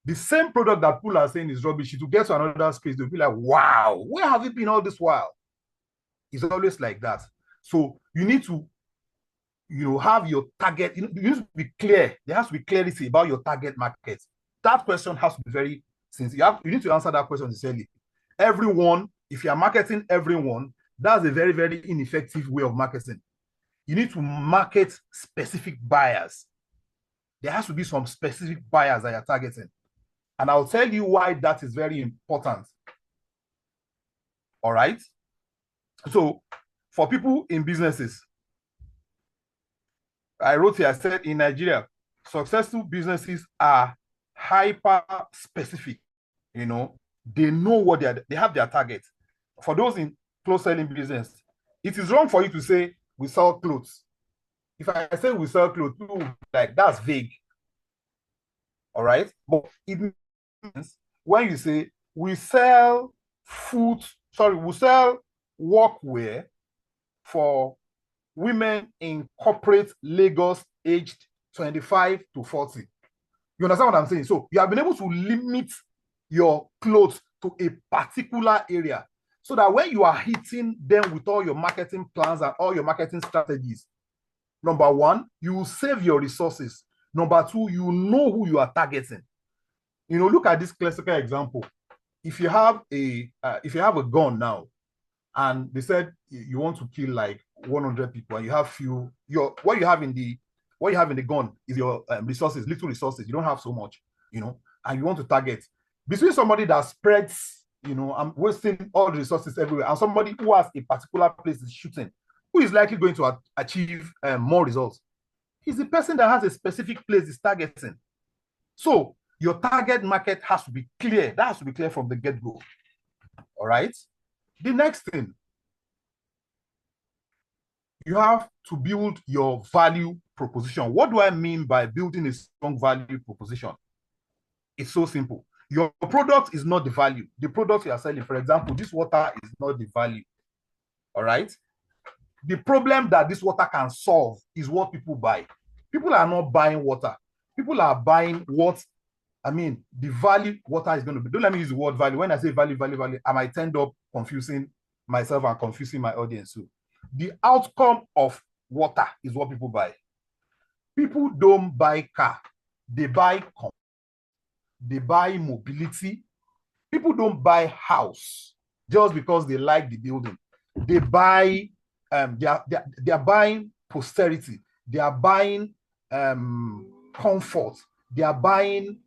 The same product that people are saying is rubbish, to get to another space, they'll be like, wow, where have you been all this while? It's always like that. So you need to, have your target. You need to be clear. There has to be clarity about your target market. That question has to be very sincere. You need to answer that question sincerely. Everyone, if you are marketing everyone, that's a very, very ineffective way of marketing. You need to market specific buyers. There has to be some specific buyers that you're targeting. And I'll tell you why that is very important. All right. So for people in businesses, I wrote here, I said in Nigeria, successful businesses are hyper specific. They know what they have their target. For those in close selling business, It is wrong for you to say we sell clothes. If I say we sell clothes, like that's vague. All right. But it means when you say we sell we sell workwear for women in corporate Lagos aged 25 to 40. You understand what I'm saying? So you have been able to limit your clothes to a particular area so that when you are hitting them with all your marketing plans and all your marketing strategies, number one, you will save your resources. Number two, you know who you are targeting. Look at this classical example. If you have a gun now, and they said you want to kill like 100 people, and you have what you have in the gun is your resources, little resources. You don't have so much, and you want to target between somebody that spreads, I'm wasting all the resources everywhere, and somebody who has a particular place is shooting, who is likely going to achieve more results? Is the person that has a specific place is targeting. So your target market has to be clear. That has to be clear from the get-go. All right. The next thing, you have to build your value proposition. What do I mean by building a strong value proposition? It's so simple. Your product is not the value. The product you are selling, for example, this water is not the value. All right. The problem that this water can solve is what people buy. People are not buying water. People are buying the value water is going to be. Don't let me use the word value. When I say value, I might end up confusing myself and confusing my audience too. The outcome of water is what people buy. People don't buy car. They buy comfort. They buy mobility. People don't buy house just because they like the building. They buy, they are buying posterity. They are buying comfort. They are buying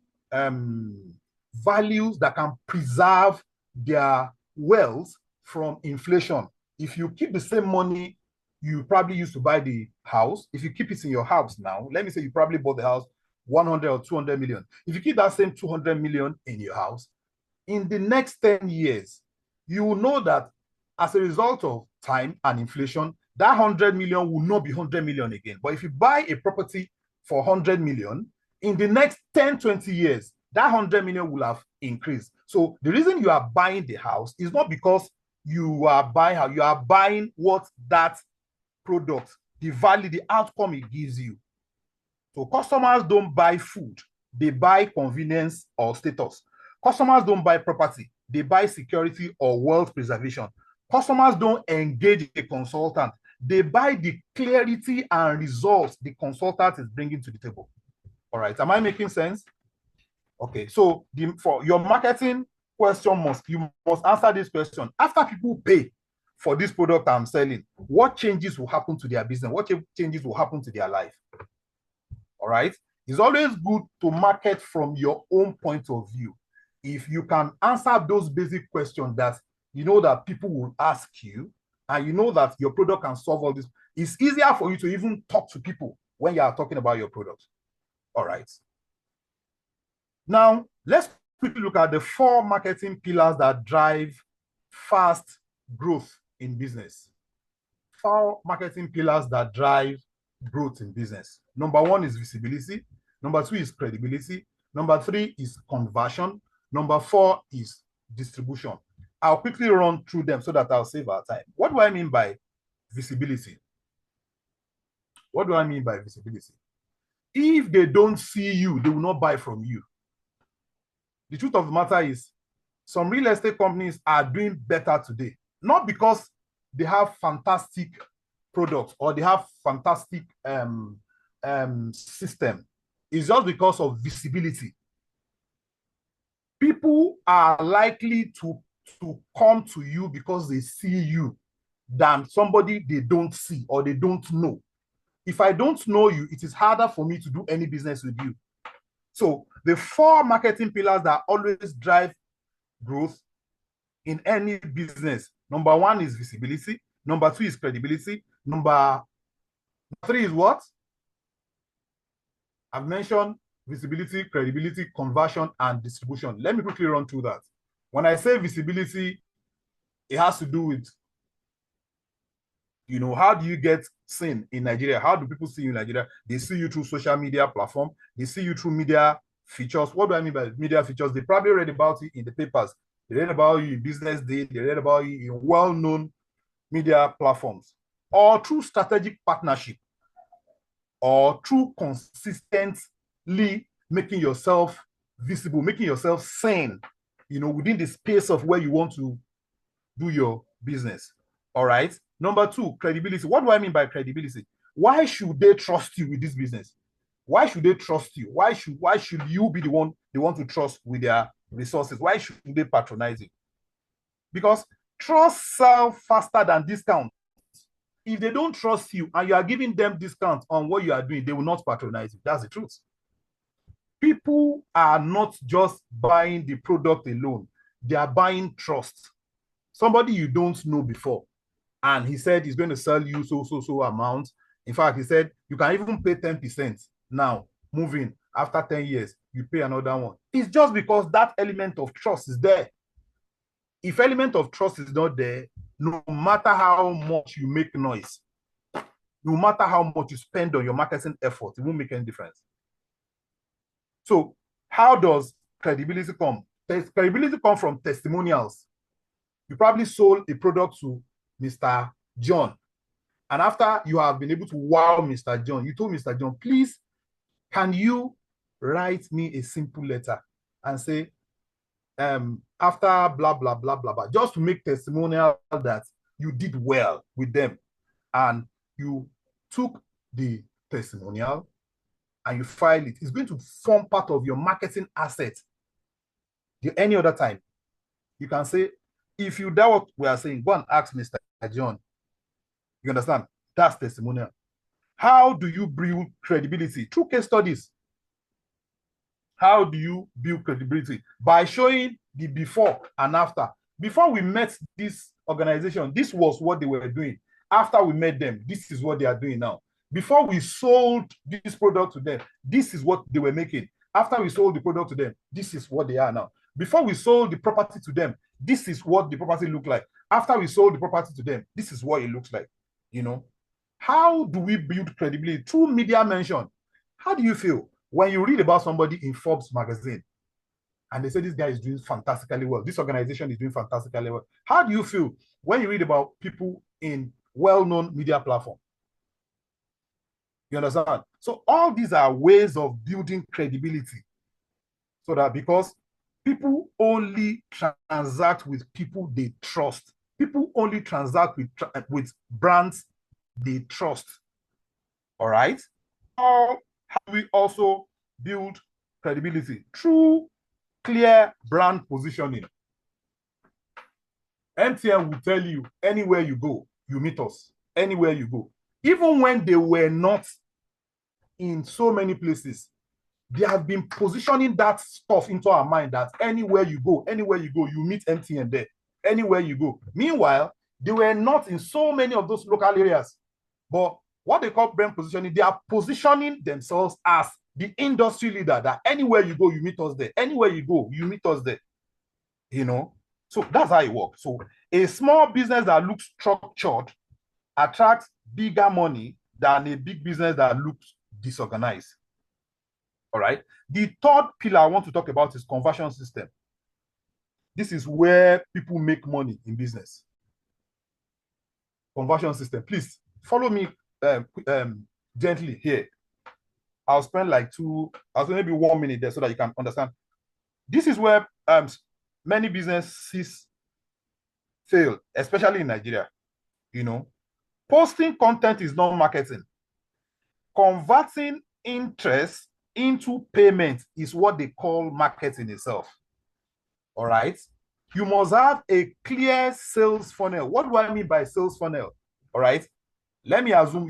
values that can preserve their wealth from inflation. If you keep the same money you probably used to buy the house, if you keep it in your house now, let me say you probably bought the house 100 or 200 million. If you keep that same 200 million in your house, in the next 10 years, you will know that as a result of time and inflation, that 100 million will not be 100 million again. But if you buy a property for 100 million, in the next 10, 20 years, that 100 million will have increased. So the reason you are buying the house is not because you are buying what that product, the value, the outcome it gives you. So customers don't buy food, they buy convenience or status. Customers don't buy property, they buy security or wealth preservation. Customers don't engage a consultant, they buy the clarity and results the consultant is bringing to the table. All right, am I making sense? Okay, so for your marketing question, you must answer this question. After people pay for this product I'm selling, what changes will happen to their business? What changes will happen to their life? All right, it's always good to market from your own point of view. If you can answer those basic questions that you know that people will ask you, and you know that your product can solve all this, it's easier for you to even talk to people when you are talking about your product. All right. Now, let's quickly look at the 4 marketing pillars that drive fast growth in business. 4 marketing pillars that drive growth in business. Number 1 is visibility. Number 2 is credibility. Number 3 is conversion. Number 4 is distribution. I'll quickly run through them so that I'll save our time. What do I mean by visibility? What do I mean by visibility? If they don't see you, they will not buy from you. The truth of the matter is, some real estate companies are doing better today, not because they have fantastic products or they have fantastic system. It's just because of visibility. People are likely to come to you because they see you than somebody they don't see or they don't know. If I don't know you, it is harder for me to do any business with you. So the 4 marketing pillars that always drive growth in any business. Number 1 is visibility. Number 2 is credibility. Number 3 is what? I've mentioned visibility, credibility, conversion, and distribution. Let me quickly run through that. When I say visibility, it has to do with You know, how do you get seen in Nigeria? How do people see you in Nigeria? They see you through social media platform. They see you through media features. What do I mean by media features? They probably read about it in the papers. They read about you in Business Day. They read about you in well-known media platforms, or through strategic partnership, or through consistently making yourself visible, making yourself seen, you know, within the space of where you want to do your business. All right. Number two, credibility. What do I mean by credibility? Why should they trust you with this business? Why should they trust you? Why should you be the one they want to trust with their resources? Why should they patronize you? Because trust sells faster than discount. If they don't trust you and you are giving them discount on what you are doing, they will not patronize you. That's the truth. People are not just buying the product alone. They are buying trust. Somebody you don't know before, and he said he's going to sell you so amount. In fact, he said you can even pay 10% now, moving after 10 years, you pay another one. It's just because that element of trust is there. If element of trust is not there, no matter how much you make noise, no matter how much you spend on your marketing effort, it won't make any difference. So how does credibility come? Credibility comes from testimonials. You probably sold a product to Mr. John. And after you have been able to wow Mr. John, you told Mr. John, please, can you write me a simple letter and say, after blah, blah, blah, blah, blah, just to make testimonial that you did well with them. And you took the testimonial and you file it. It's going to form part of your marketing asset. Any other time, you can say, if you doubt what we are saying, go and ask Mr. John. You understand? That's testimonial. How do you build credibility? Through case studies. How do you build credibility? By showing the before and after. Before we met this organization, this was what they were doing. After we met them, this is what they are doing now. Before we sold this product to them, this is what they were making. After we sold the product to them, this is what they are now. Before we sold the property to them, this is what the property looked like. After we sold the property to them, this is what it looks like. You know, how do we build credibility? Through media mention. How do you feel when you read about somebody in Forbes magazine and they say this guy is doing fantastically well, this organization is doing fantastically well? How do you feel when you read about people in well-known media platform? You understand? So all these are ways of building credibility. So that because people only transact with people they trust. People only transact with brands they trust. All right? How do we also build credibility? Through clear brand positioning. MTN will tell you, anywhere you go, you meet us. Anywhere you go. Even when they were not in so many places, they have been positioning that stuff into our mind that anywhere you go, you meet MTN there. Anywhere you go. Meanwhile, they were not in so many of those local areas. But what they call brand positioning, they are positioning themselves as the industry leader, that anywhere you go, you meet us there. Anywhere you go, you meet us there. You know? So that's how it works. So a small business that looks structured attracts bigger money than a big business that looks disorganized. All right. The third pillar I want to talk about is conversion system. This is where people make money in business. Conversion system. Please follow me gently here. I'll spend like maybe 1 minute there so that you can understand. This is where many businesses fail, especially in Nigeria. You know, posting content is not marketing. Converting interest into payment is what they call marketing itself. All right. You must have a clear sales funnel. What do I mean by sales funnel? All right. Let me assume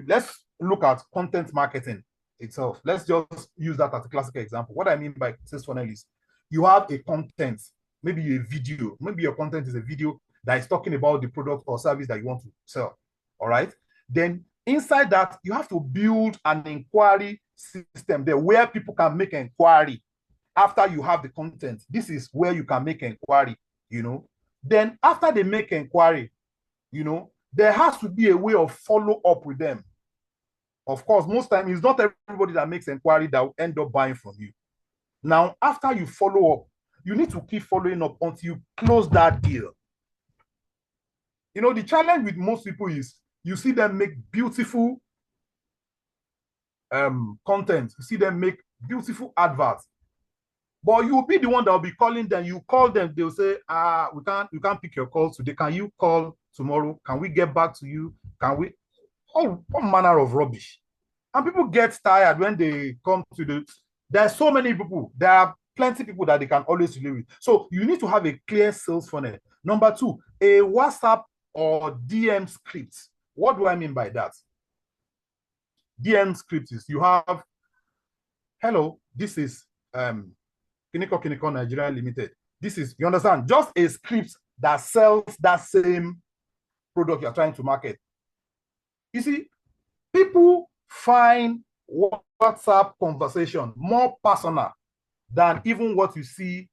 let's look at content marketing itself. Let's just use that as a classical example. What I mean by sales funnel is you have a content, maybe a video, maybe your content is a video that is talking about the product or service that you want to sell. All right. Then inside that, you have to build an inquiry system there where people can make inquiry after you have the content. This is where you can make inquiry, you know. Then after they make inquiry, you know, there has to be a way of follow up with them. Of course, most times it's not everybody that makes inquiry that will end up buying from you. Now, after you follow up, you need to keep following up until you close that deal. You know, the challenge with most people is you see them make beautiful content. You see them make beautiful adverts. But you'll be the one that will be calling them. You call them, they'll say, we can't pick your calls today. Can you call tomorrow? Can we get back to you? Can we? All manner of rubbish. And people get tired when they come to the. There are so many people. There are plenty of people that they can always deal with. So you need to have a clear sales funnel. Number two, a WhatsApp or DM script. What do I mean by that? DM script is you have, hello, this is Kiniko Nigeria Limited. This is, you understand, just a script that sells that same product you're trying to market. You see, people find WhatsApp conversation more personal than even what you see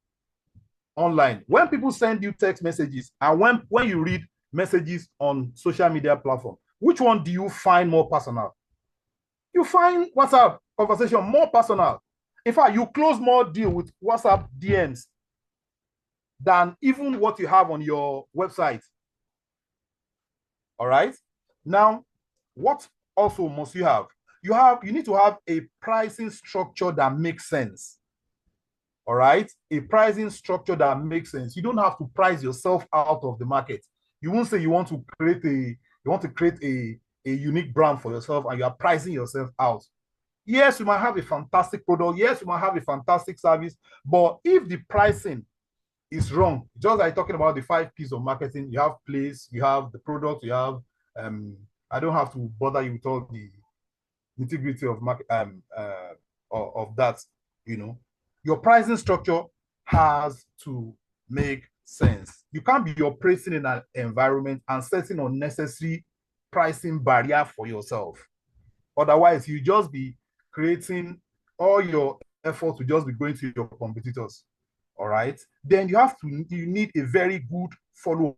online. When people send you text messages and when you read messages on social media platform, which one do you find more personal? You find WhatsApp conversation more personal. In fact, you close more deal with WhatsApp DMs than even what you have on your website. All right. Now, what also must you have? You need to have a pricing structure that makes sense. All right. A pricing structure that makes sense. You don't have to price yourself out of the market. You won't say you want to create a unique brand for yourself and you are pricing yourself out. Yes, you might have a fantastic product. Yes, you might have a fantastic service. But if the pricing is wrong, just like talking about the 5 P's of marketing, you have place, you have the product, you have I don't have to bother you with all the nitty-gritty of market of that, you know. Your pricing structure has to make sense. You can't be operating in an environment and setting unnecessary pricing barrier for yourself. Otherwise, you just be creating all your effort to just be going to your competitors. All right. Then you need a very good follow-up.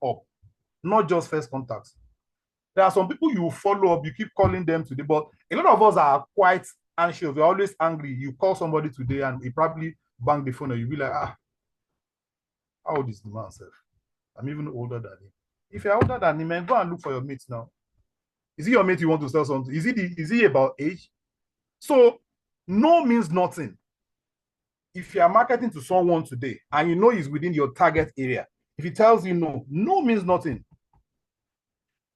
Up, not just first contacts. There are some people you follow up, you keep calling them today, but a lot of us are quite anxious. We're always angry. You call somebody today and he probably bang the phone and you'll be like, how old is the man, self? I'm even older than him. If you're older than him, man, go and look for your mate now. Is he your mate you want to sell something? Is he about age? So no means nothing. If you are marketing to someone today and you know he's within your target area, if he tells you no, no means nothing.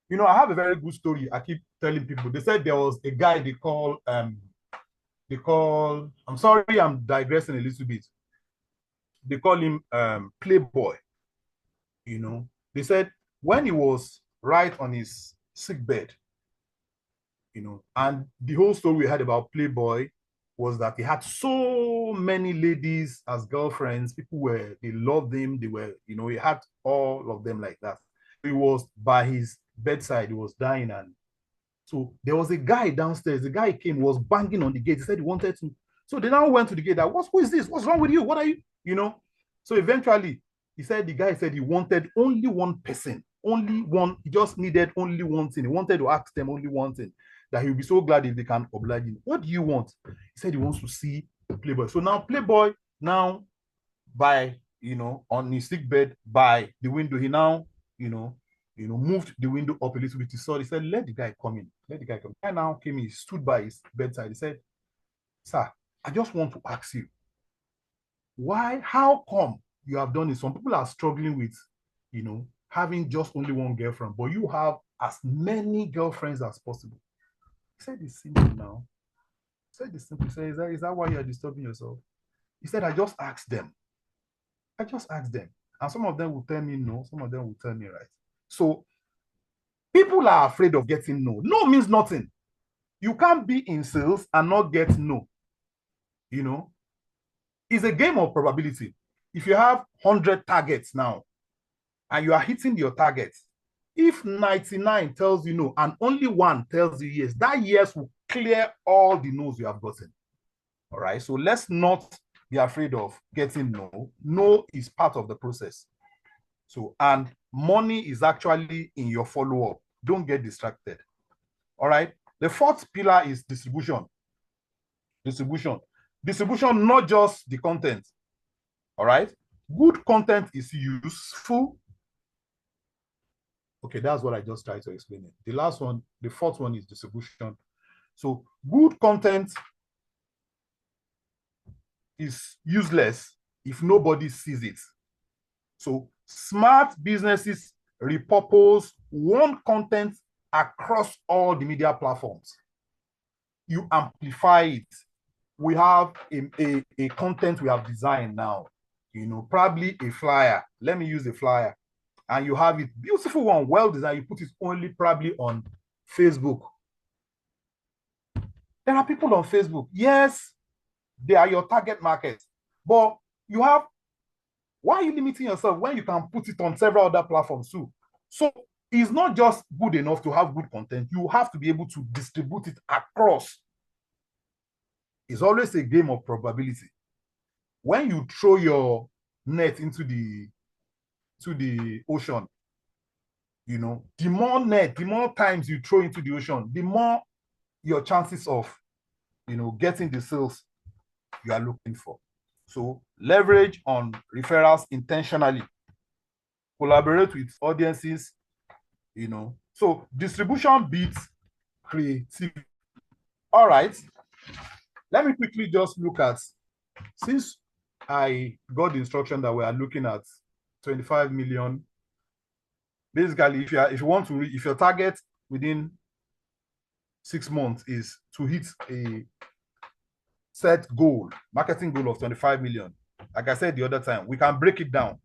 You know, I have a very good story. I keep telling people. They said there was a guy they call, I'm sorry, I'm digressing a little bit. They call him Playboy. You know, they said when he was right on his sick bed, you know, and the whole story we heard about Playboy was that he had so many ladies as girlfriends. They loved him. They were, you know, he had all of them like that. He was by his bedside, he was dying. And so there was a guy downstairs. The guy came, was banging on the gate. He said he wanted to. So they now went to the gate. Who is this? What's wrong with you? What are you? You know? So eventually, the guy said he wanted only one person, only one. He just needed only one thing. He wanted to ask them only one thing, that he would be so glad if they can oblige him. What do you want? He said he wants to see Playboy. So now Playboy, by, you know, on his sick bed, by the window, he now, moved the window up a little bit. He said, let the guy come in. Let the guy come in. The guy now came in, he stood by his bedside. He said, sir, I just want to ask you, how come you have done it? Some people are struggling with, you know, having just only one girlfriend, but you have as many girlfriends as possible. He said, it's simple now. He said, it's simple. He said, is that why you're disturbing yourself? He said, I just asked them. And some of them will tell me no, some of them will tell me right. So people are afraid of getting no. No means nothing. You can't be in sales and not get no. You know, it's a game of probability. If you have 100 targets now and you are hitting your targets, if 99 tells you no and only 1 tells you yes, that yes will clear all the no's you have gotten. All right. So let's not be afraid of getting no. No is part of the process. So, and money is actually in your follow-up. Don't get distracted. All right. The fourth pillar is distribution. Distribution, not just the content. All right. Good content is useful. Okay, that's what I just tried to explain it. The last one, the fourth one is distribution. So good content is useless if nobody sees it. So smart businesses repurpose one content across all the media platforms. You amplify it. We have a content we have designed now, you know, probably a flyer. Let me use a flyer. And you have it, beautiful one, well designed. You put it only probably on Facebook. There are people on Facebook. Yes, they are your target market. But you have, why are you limiting yourself when you can put it on several other platforms too? So it's not just good enough to have good content. You have to be able to distribute it across. It's always a game of probability. When you throw your net into the ocean, you know, the more times you throw into the ocean, the more your chances of, you know, getting the sales you are looking for. So leverage on referrals intentionally. Collaborate with audiences, you know. So distribution beats creativity. All right. Let me quickly just look at, since I got the instruction that we are looking at 25 million. Basically, if you want to, if your target within 6 months is to hit a set goal, marketing goal of 25 million, like I said the other time, we can break it down.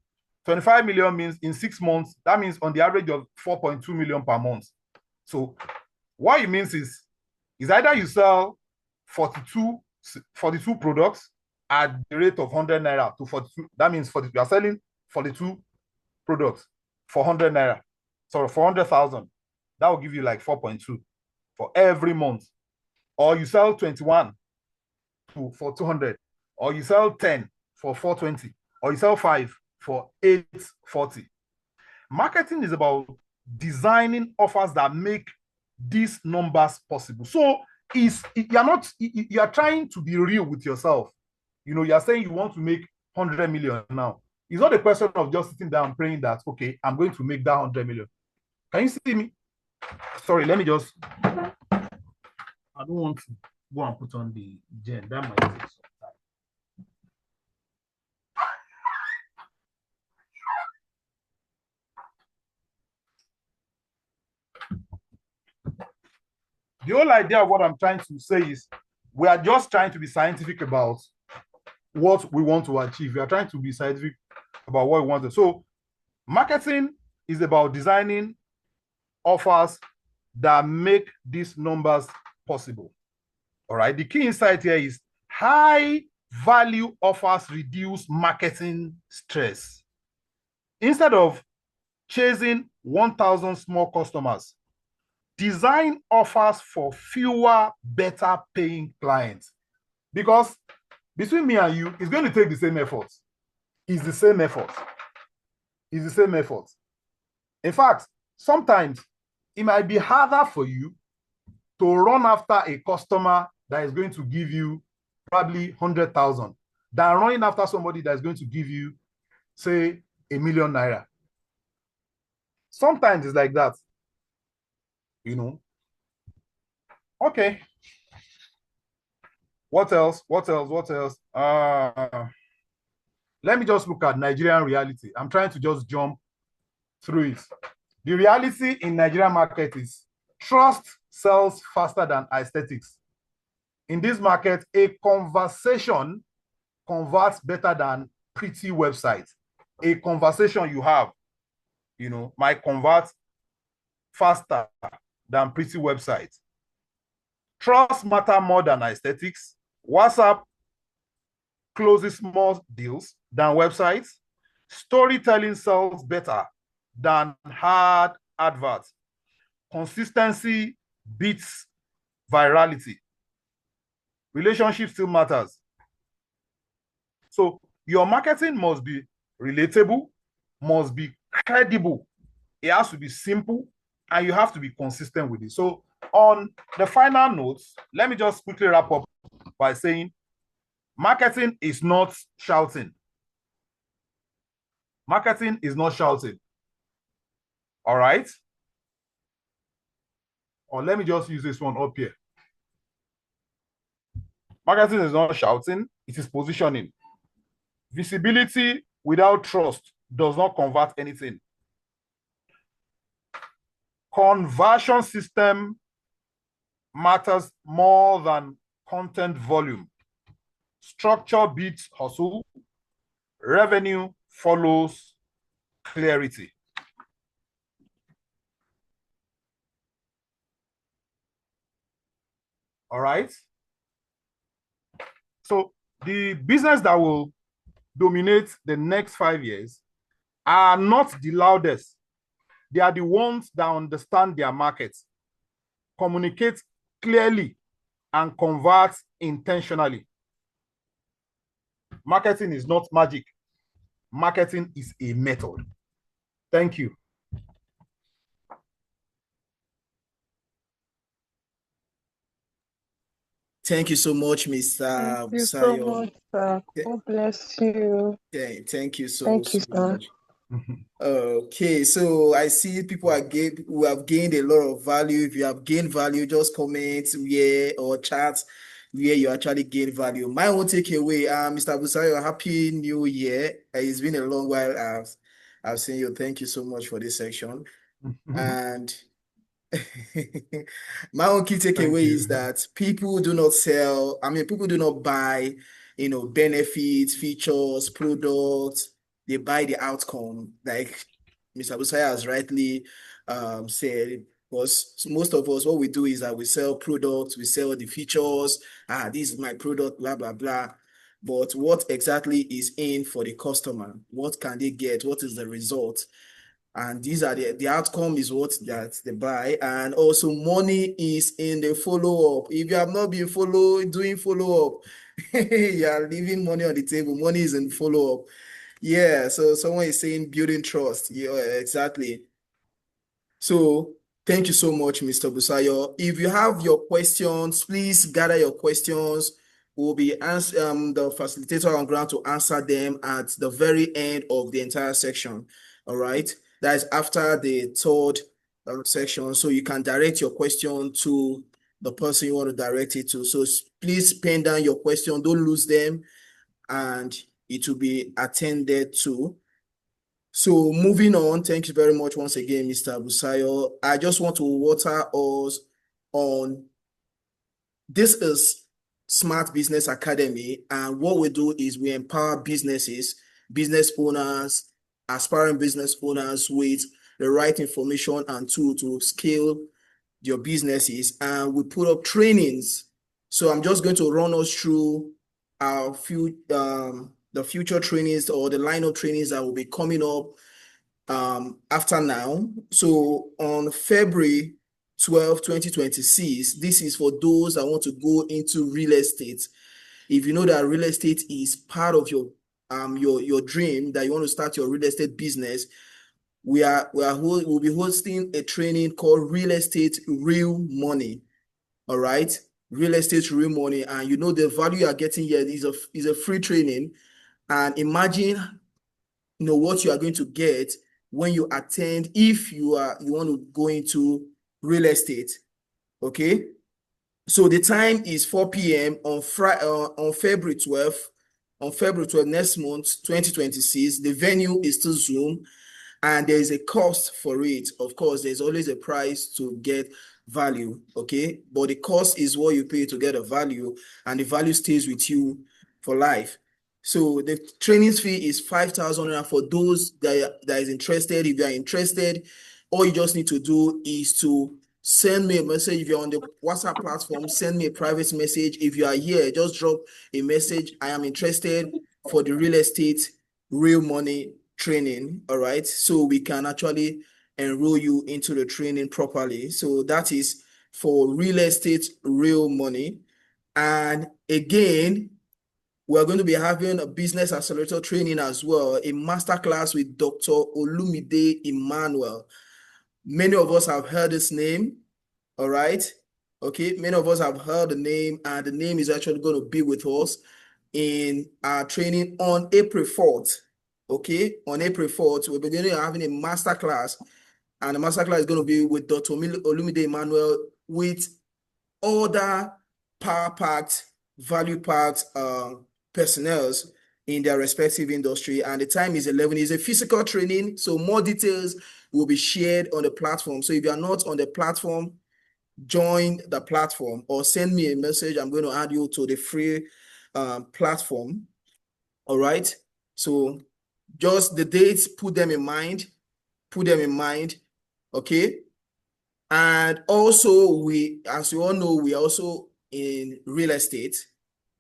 25 million means in 6 months, that means on the average of 4.2 million per month. So what it means is either you sell 42 products at the rate of 100 naira to 42. That means you are selling 42 products for 100 naira. So for 100,000, that will give you like 4.2 for every month. Or you sell 21 for 200, or you sell 10 for 420, or you sell 5 for 840. Marketing is about designing offers that make these numbers possible. So you are trying to be real with yourself. You know, you are saying you want to make 100 million now. It's not a question of just sitting down praying that, okay, I'm going to make that 100 million. Can you see me? Sorry, let me just, I don't want to go and put on the gen. That might take some time. The whole idea of what I'm trying to say is we are just trying to be scientific about what we want to achieve. We are trying to be scientific about what we want to. So marketing is about designing offers that make these numbers possible. All right. The key insight here is high value offers reduce marketing stress. Instead of chasing 1,000 small customers, design offers for fewer, better paying clients. Because between me and you, it's going to take the same effort. It's the same effort. It's the same effort. In fact, sometimes it might be harder for you to run after a customer that is going to give you probably 100,000 than running after somebody that is going to give you, say, 1 million naira. Sometimes it's like that, you know. Okay. What else? Let me just look at Nigerian reality. I'm trying to just jump through it. The reality in Nigerian market is trust sells faster than aesthetics. In this market, a conversation converts better than pretty website. A conversation you have, you know, might convert faster than pretty website. Trust matter more than aesthetics. WhatsApp closes more deals than websites. Storytelling sells better than hard adverts. Consistency beats virality. Relationship still matters. So your marketing must be relatable, must be credible. It has to be simple, and you have to be consistent with it. So on the final notes, let me just quickly wrap up by saying marketing is not shouting. Marketing is not shouting. All right? Or let me just use this one up here. Marketing is not shouting, it is positioning. Visibility without trust does not convert anything. Conversion system matters more than content volume. Structure beats hustle. Revenue follows clarity. All right? So the business that will dominate the next 5 years are not the loudest. They are the ones that understand their markets, communicate clearly, and convert intentionally. Marketing is not magic. Marketing is a method. Thank you. Thank you so much, Mr. Thank you so Busayo. much, sir. God bless you. Thank you so Thank you, sir. much. Okay, so I see people who have gained a lot of value. If you have gained value, just comment where or chat where you actually gain value. My own takeaway, Mr. Busayo, Happy New Year. It's been a long while. I've seen you. Thank you so much for this section. And my own key takeaway is that people do not sell. People do not buy, benefits, features, products. They buy the outcome, like Mr. Busaya has rightly said. Because most of us, what we do is that we sell products, we sell the features. This is my product, blah blah blah. But what exactly is in for the customer? What can they get? What is the result? And these are the outcome is what that they buy. And also money is in the follow-up. If you have not been doing follow-up, you are leaving money on the table. Money is in follow-up. Yeah, so someone is saying building trust. Yeah, exactly. So thank you so much, Mr. Busayo. If you have your questions, please gather your questions. We'll be the facilitator on ground to answer them at the very end of the entire section. All right. That is after the third section. So you can direct your question to the person you want to direct it to. So please pen down your question. Don't lose them. And it will be attended to. So moving on, thank you very much once again, Mr. Busayo. I just want to water us on this is Smart Business Academy, and what we do is we empower businesses, business owners, aspiring business owners with the right information and tool to scale your businesses, and we put up trainings. So I'm just going to run us through our the future trainings or the line of trainings that will be coming up after now. So on February 12, 2026, this is for those that want to go into real estate. If you know that real estate is part of your dream, that you want to start your real estate business, we'll be hosting a training called Real Estate Real Money. All right, Real Estate Real Money, and you know the value you are getting here is a free training. And imagine, what you are going to get when you attend if you want to go into real estate. Okay, so the time is 4 p.m. on February 12th. On February 12th, next month, 2026. The venue is still Zoom, and there is a cost for it. Of course, there's always a price to get value, okay? But the cost is what you pay to get a value, and the value stays with you for life. So the training fee is 5,000 for those that is interested. If you are interested, all you just need to do is to send me a message. If you're on the WhatsApp platform, send me a private message. If you are here, just drop a message. I am interested for the real estate real money training. All right. So we can actually enroll you into the training properly. So that is for real estate real money. And again, We are going to be having a business accelerator training as well, a masterclass with Dr. Olumide Emmanuel. Many of us have heard his name, all right? Okay, many of us have heard the name, and the name is actually going to be with us in our training on April 4th. Okay, on April 4th, we're beginning having a masterclass, and the masterclass is going to be with Dr. Olumide Emmanuel with other power-packed, value-packed personnel in their respective industry, and the time is 11. It's a physical training, so more details will be shared on the platform. So if you are not on the platform, join the platform or send me a message. I'm going to add you to the free platform. All right. So just the dates, put them in mind. Okay. And also, as you all know, we are also in real estate.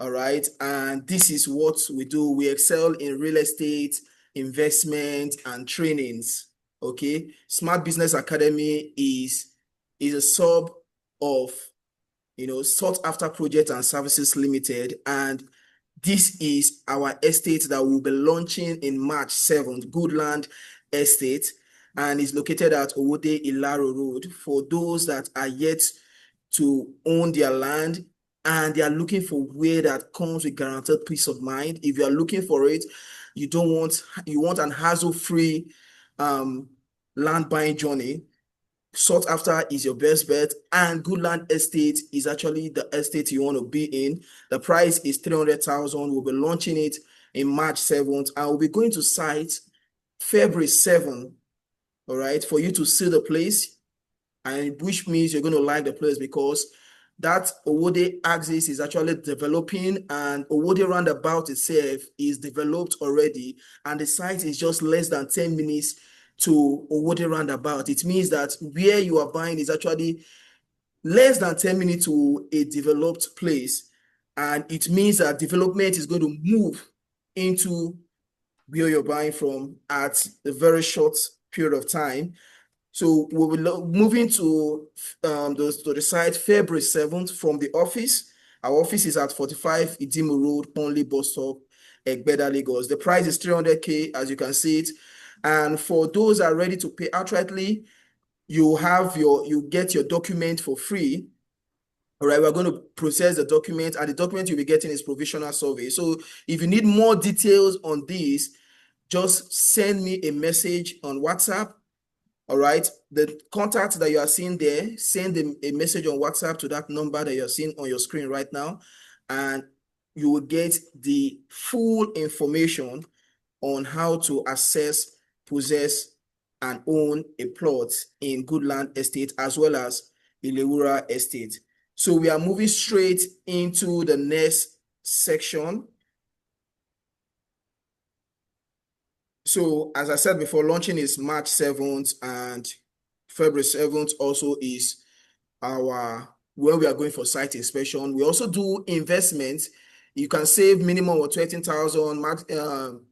All right. And this is what we do. We excel in real estate, investment, and trainings. Okay. Smart Business Academy is a sub of, Sought After Project and Services Limited. And this is our estate that will be launching in March 7th, Goodland Estate, and is located at Owode Ilaro Road. For those that are yet to own their land and they are looking for where that comes with guaranteed peace of mind, if you are looking for it, you want an hassle-free land buying journey, Sought After is your best bet, and Goodland Estate is actually the estate you want to be in. The price is 300,000. We'll be launching it in March 7th, and we'll be going to site February 7th, all right, for you to see the place, and which means you're going to like the place because that Owode axis is actually developing, and Owode roundabout itself is developed already, and the site is just less than 10 minutes to Owode roundabout. It means that where you are buying is actually less than 10 minutes to a developed place. And it means that development is going to move into where you're buying from at a very short period of time. So we will move into the site February 7th from the office. Our office is at 45 Idimo Road, Ponle Bus Stop, Egbeda, Lagos. The price is 300K, as you can see it. And for those that are ready to pay outrightly, you get your document for free. All right, we're going to process the document, and the document you'll be getting is provisional survey. So if you need more details on this, just send me a message on WhatsApp. All right, the contact that you are seeing there, send a message on WhatsApp to that number that you're seeing on your screen right now, and you will get the full information on how to access, possess, and own a plot in Goodland Estate as well as Ilewura Estate. So we are moving straight into the next section. So as I said before, launching is March 7th, and February 7th also is when we are going for site inspection. We also do investments. You can save minimum of 20,000,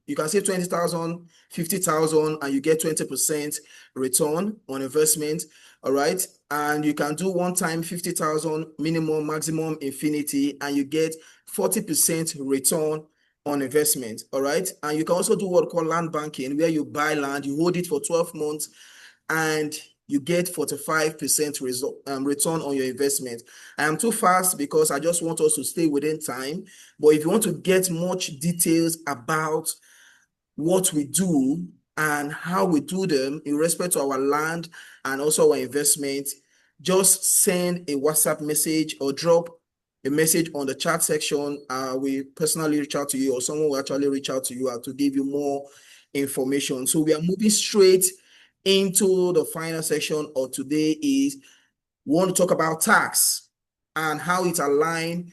you can save 20,000, 50,000, and you get 20% return on investment. All right. And you can do one time 50,000 minimum, maximum infinity, and you get 40% return on investment. All right. And you can also do what we call land banking, where you buy land, you hold it for 12 months, and you get 45% return on your investment. I am too fast because I just want us to stay within time. But if you want to get much details about what we do and how we do them in respect to our land and also our investment, just send a WhatsApp message or drop a message on the chat section. We personally reach out to you, or someone will actually reach out to you to give you more information. So we are moving straight into the final section of today. We want to talk about tax and how it align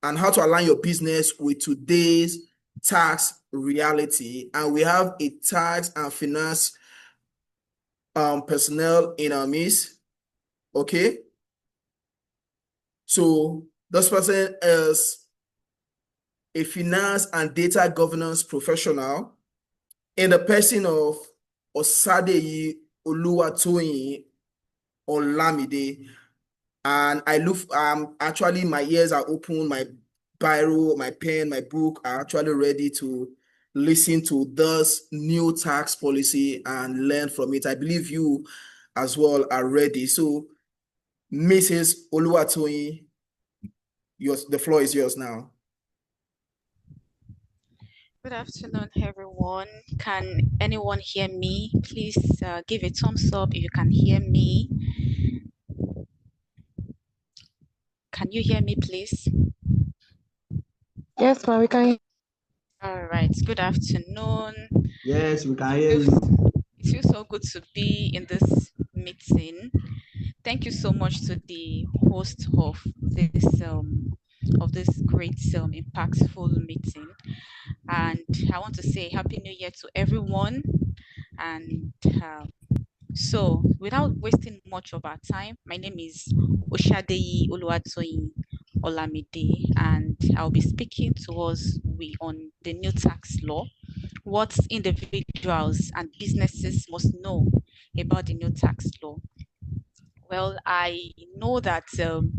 and how to align your business with today's tax reality. And we have a tax and finance personnel in our midst. Okay. So this person is a finance and data governance professional in the person of Osadeyi Oluwatoyin Olamide. And actually my ears are open, my biro, my pen, my book are actually ready to listen to this new tax policy and learn from it. I believe you as well are ready. So, Mrs. Oluwatoyin, the floor is yours now. Good afternoon, everyone. Can anyone hear me? Please give a thumbs up if you can hear me. Can you hear me, please? Yes, ma'am, we can. All right. Good afternoon. Yes, we can hear you. It feels so good to be in this meeting. Thank you so much to the host of this great impactful meeting. And I want to say Happy New Year to everyone. And so, without wasting much of our time, my name is Oshadeyi Oluwatoyin Olamide, and I'll be speaking to us on the new tax law, what individuals and businesses must know about the new tax law. Well, I know that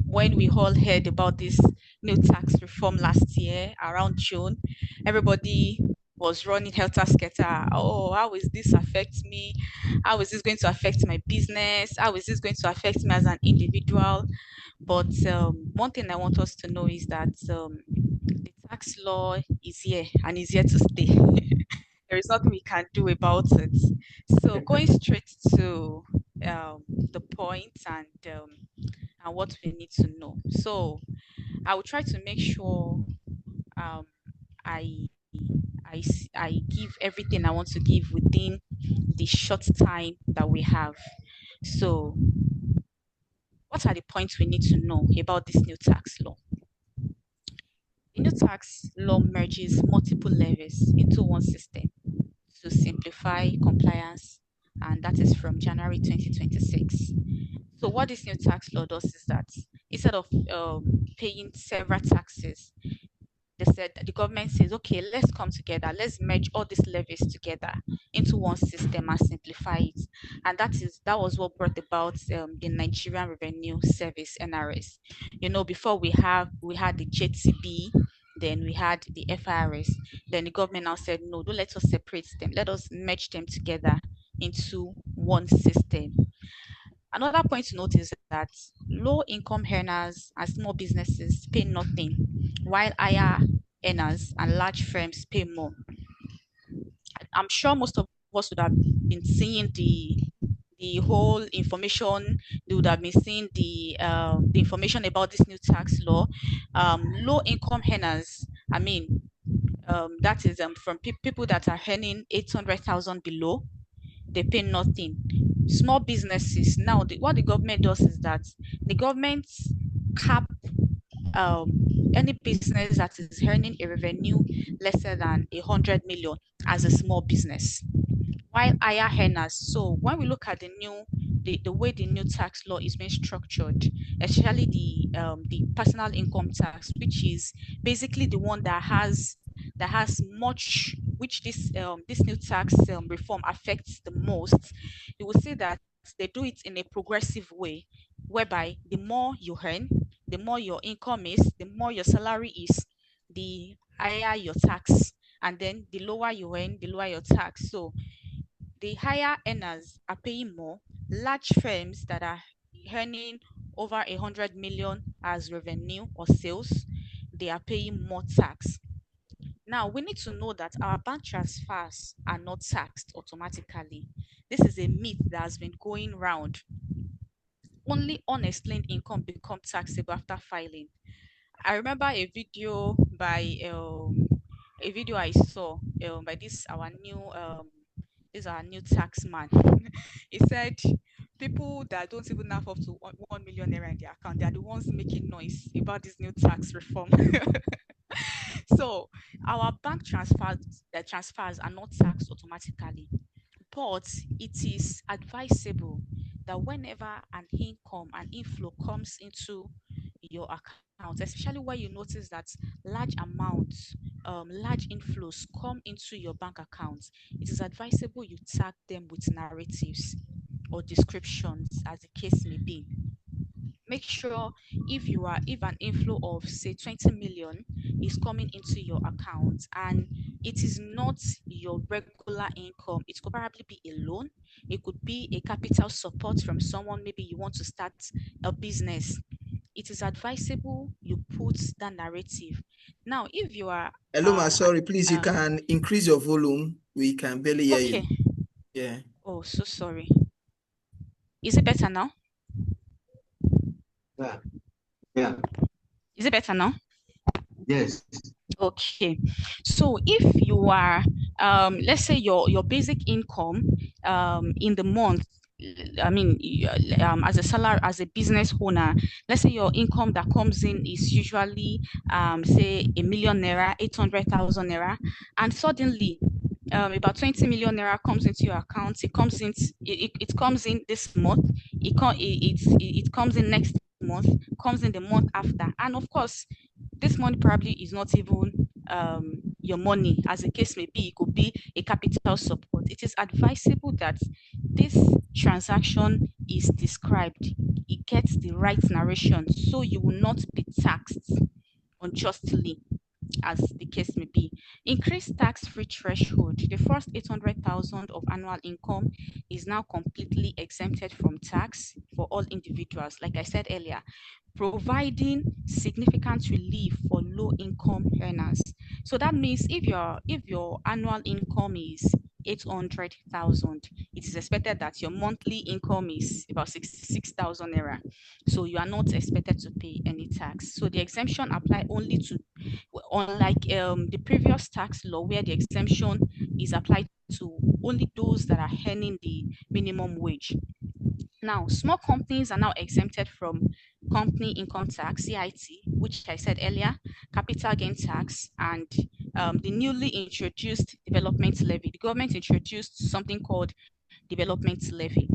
when we all heard about this new tax reform last year around June, everybody was running helter skelter. Oh, how is this affect me? How is this going to affect my business? How is this going to affect me as an individual? But one thing I want us to know is that the tax law is here and is here to stay. There is nothing we can do about it. So going straight to the point and what we need to know. So I will try to make sure um, I I give everything I want to give within the short time that we have. So what are the points we need to know about this new tax law? The new tax law merges multiple levies into one system to simplify compliance, and that is from January 2026. So what this new tax law does is that instead of paying several taxes, they said the government says, okay, let's come together, let's merge all these levies together into one system and simplify it. And that was what brought about the Nigerian Revenue Service (NRS). You know, before we had the JTB, then we had the FIRS. Then the government now said, no, don't let us separate them. Let us merge them together into one system. Another point to note is that low income earners and small businesses pay nothing, while higher earners and large firms pay more. I'm sure most of us would have been seeing the whole information. They would have been seeing the information about this new tax law. Low income earners, I mean, that is from people that are earning 800,000 below, they pay nothing. Small businesses, now what the government does is that the government cap any business that is earning a revenue lesser than 100 million as a small business, while higher earners. So when we look at the way the new tax law is being structured, especially the personal income tax, which is basically the one that has much, which this new tax reform affects the most, you will see that they do it in a progressive way, whereby the more you earn, the more your income is, the more your salary is, the higher your tax, and then the lower you earn, the lower your tax. So the higher earners are paying more. Large firms that are earning over 100 million as revenue or sales, they are paying more tax. Now, we need to know that our bank transfers are not taxed automatically. This is a myth that has been going round. Only unexplained income becomes taxable after filing. I remember a video I saw by our new tax man. He said people that don't even have up to 1 million naira in their account, they are the ones making noise about this new tax reform. So our bank transfers are not taxed automatically, but it is advisable that whenever an inflow comes into your account, especially when you notice that large amounts, large inflows come into your bank account, it is advisable you tag them with narratives or descriptions, as the case may be. make sure if an inflow of say 20 million is coming into your account and it is not your regular income, it could probably be a loan, it could be a capital support from someone, maybe you want to start a business. It is advisable you put that narrative. Now, if you are Hello, sorry, please, you can increase your volume. We can barely hear you. Yeah. Oh, so sorry. Is it better now? Yeah. Is it better now? Yes. Okay. So if you are, let's say your basic income in the month, I mean, as a business owner, let's say your income that comes in is usually, say, 1 million naira, 800,000 naira, and suddenly, about 20 million naira comes into your account. It comes in this month. It comes in next month. Comes in the month after, and of course, this money probably is not even your money, as the case may be. It could be a capital support. It is advisable that this transaction is described. It gets the right narration, so you will not be taxed unjustly, as the case may be. Increased tax-free threshold. The first 800,000 of annual income is now completely exempted from tax for all individuals. Like I said earlier, providing significant relief for low-income earners. So that means if your annual income is 800,000, it is expected that your monthly income is about 66,000 naira. So you are not expected to pay any tax. So the exemption apply only to, unlike the previous tax law where the exemption is applied to only those that are earning the minimum wage. Now, small companies are now exempted from company income tax, CIT, which I said earlier, capital gain tax, and the newly introduced development levy. The government introduced something called development levy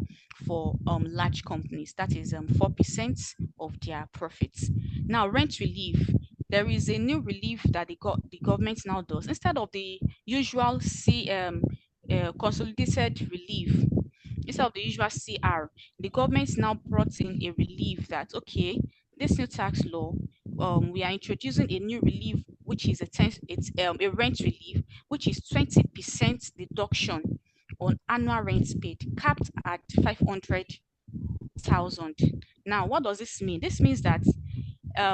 for large companies. That is 4% of their profits. Now, rent relief. There is a new relief that the government now does. Instead of the usual consolidated relief, instead of the usual CR, the government now brought in a relief that, okay, this new tax law, we are introducing a new relief, which is a rent relief, which is 20% deduction on annual rent paid, capped at 500,000. Now, what does this mean? This means that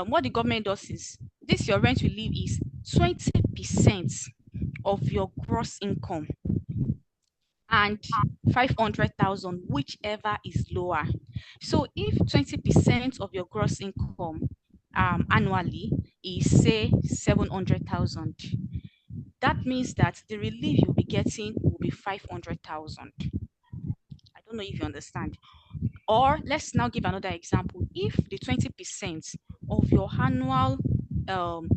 what the government does is, this your rent relief is 20% of your gross income and 500,000, whichever is lower. So if 20% of your gross income annually is, say, 700,000, that means that the relief you'll be getting will be 500,000. I don't know if you understand. Or let's now give another example. If the 20% of your annual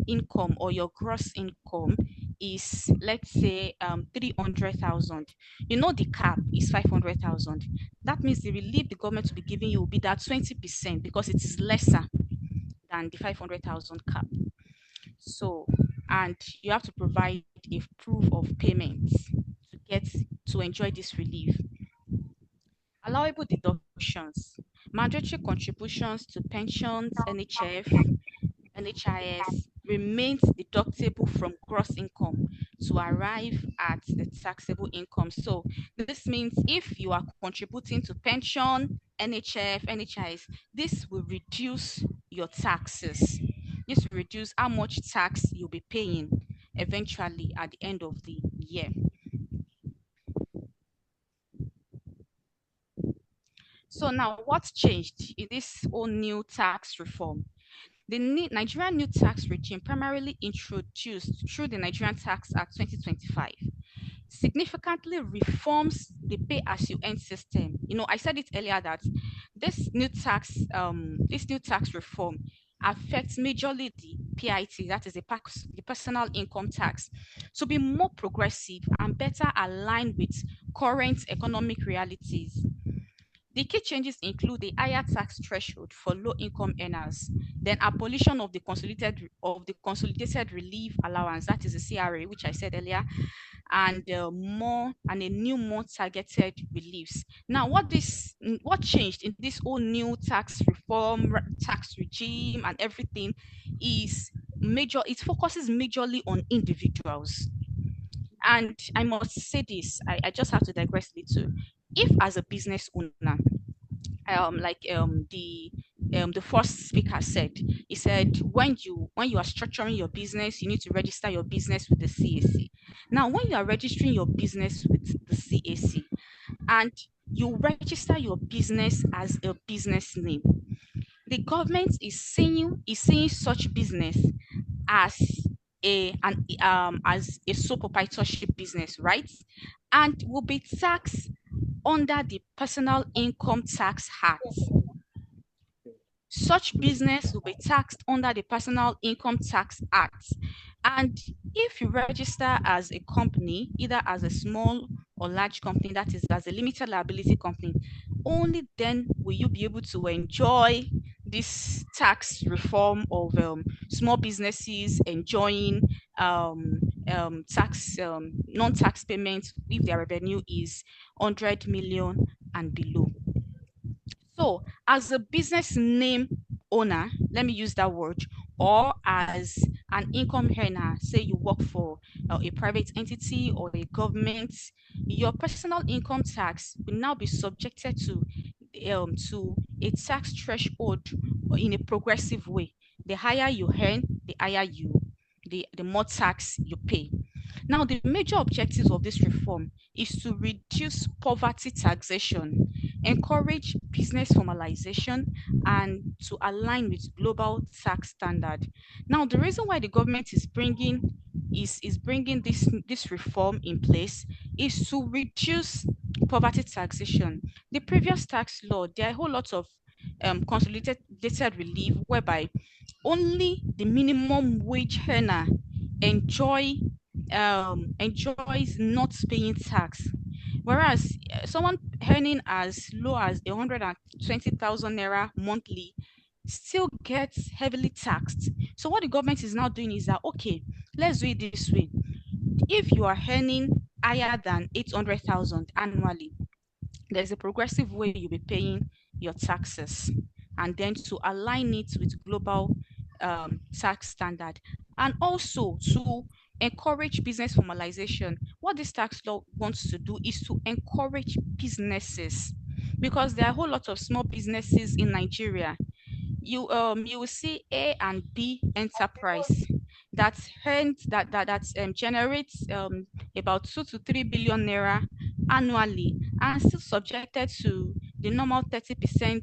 income or your gross income is, let's say, 300,000, you know the cap is 500,000. That means the relief the government will be giving you will be that 20% because it is lesser than the 500,000 cap. So, and you have to provide a proof of payment to enjoy this relief. Allowable deductions. Mandatory contributions to pensions, NHF, NHIS remains deductible from gross income to arrive at the taxable income. So this means if you are contributing to pension, NHF, NHIS, this will reduce your taxes. This will reduce how much tax you'll be paying eventually at the end of the year. So now what's changed in this whole new tax reform? The Nigerian new tax regime, primarily introduced through the Nigerian Tax Act 2025, significantly reforms the pay-as-you-earn system. You know, I said it earlier that this new tax reform affects majorly the PIT, that is the personal income tax, to be more progressive and better aligned with current economic realities. The key changes include the higher tax threshold for low-income earners, then abolition of the consolidated relief allowance, that is the CRA, which I said earlier, and a new more targeted reliefs. Now, what changed in this whole new tax reform, tax regime, and everything is major. It focuses majorly on individuals. And I must say this, I just have to digress a little. If as a business owner, the first speaker said, he said when you are structuring your business, you need to register your business with the CAC. Now, when you are registering your business with the CAC and you register your business as a business name, the government is seeing such business as a sole proprietorship business, right? And will be taxed under the Personal Income Tax Act. Such business will be taxed under the Personal Income Tax Act. And if you register as a company, either as a small or large company, that is as a limited liability company, only then will you be able to enjoy this tax reform of small businesses enjoying non-tax payments if their revenue is 100 million and below. So as a business name owner, let me use that word, or as an income earner, say you work for a private entity or a government, your personal income tax will now be subjected to a tax threshold in a progressive way. The higher you earn, the more tax you pay. Now, the major objectives of this reform is to reduce poverty taxation, encourage business formalization, and to align with global tax standard. Now, the reason why the government is bringing this reform in place is to reduce poverty taxation. The previous tax law, there are a whole lot of consolidated relief whereby only the minimum wage earner enjoys not paying tax, whereas someone earning as low as 120,000 naira monthly still gets heavily taxed. So what the government is now doing is that, okay, let's do it this way. If you are earning higher than 800,000 annually, there's a progressive way you'll be paying your taxes, and then to align it with global tax standard, and also to encourage business formalization. What this tax law wants to do is to encourage businesses, because there are a whole lot of small businesses in Nigeria. You will see A and B enterprise that generates about 2 to 3 billion naira annually, and still subjected to the normal 30%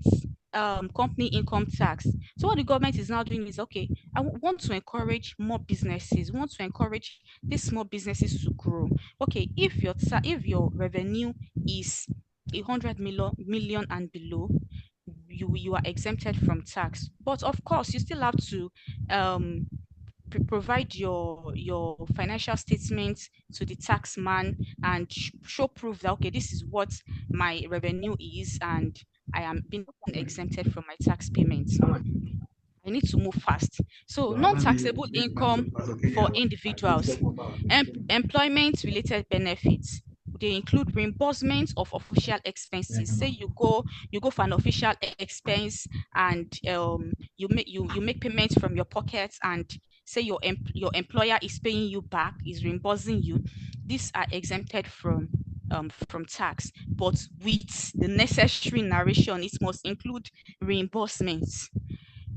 company income tax. So what the government is now doing is, okay, I want to encourage more businesses, want to encourage these small businesses to grow. Okay, if your revenue is 100 million and below, you are exempted from tax. But of course, you still have to provide your financial statements to the tax man and show proof that, okay, this is what my revenue is and I am being exempted from my tax payments. I need to move fast. So non-taxable income for individuals, employment-related benefits. They include reimbursement of official expenses. Say you go for an official expense and you make payments from your pockets, and say your employer is paying you back, is reimbursing you. These are exempted from tax, but with the necessary narration. It must include reimbursements.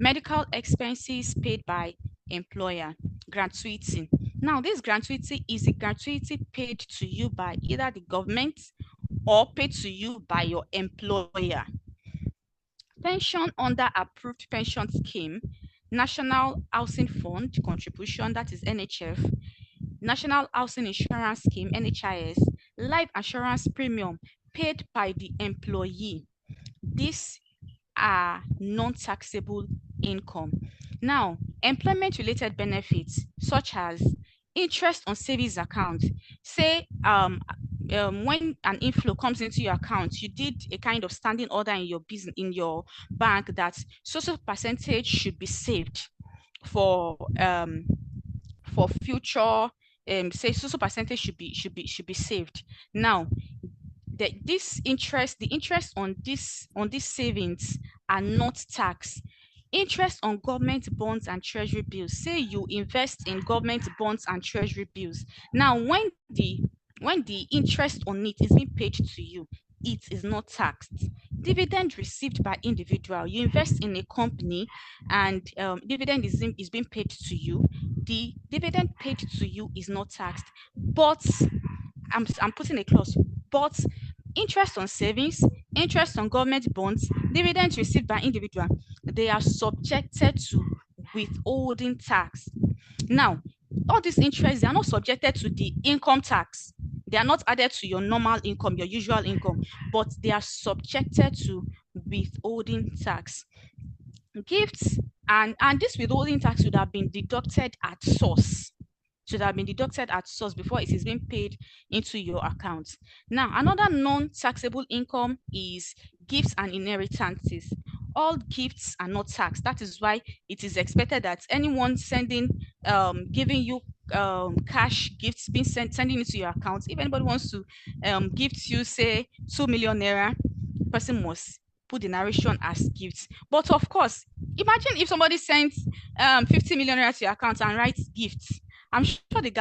Medical expenses paid by employer, gratuity. Now, this gratuity is a gratuity paid to you by either the government or paid to you by your employer. Pension under approved pension scheme, National Housing Fund contribution, that is NHF, National Housing Insurance Scheme, NHIS, life insurance premium paid by the employee. These are non-taxable income. Now, employment-related benefits such as interest on savings account. Say when an inflow comes into your account, you did a kind of standing order in your business, in your bank, that social percentage should be saved for future, say social percentage should be saved. Now, the interest on this savings are not taxed. Interest on government bonds and treasury bills, say you invest in government bonds and treasury bills. Now, when the interest on it is being paid to you, it is not taxed. Dividend received by individual, you invest in a company and dividend is being paid to you. The dividend paid to you is not taxed, but I'm putting a clause, but interest on savings, interest on government bonds, dividends received by individual, they are subjected to withholding tax. Now, all these interests, they are not subjected to the income tax. They are not added to your normal income, your usual income, but they are subjected to withholding tax. Gifts and this withholding tax should have been deducted at source. Should have been deducted at source before it is being paid into your account. Now, another non-taxable income is gifts and inheritances. All gifts are not taxed. That is why it is expected that anyone giving you cash gifts, sending it to your account, if anybody wants to gift you, say 2 million naira, person must put the narration as gifts. But of course, imagine if somebody sends 50 million naira to your account and writes gifts. I'm sure the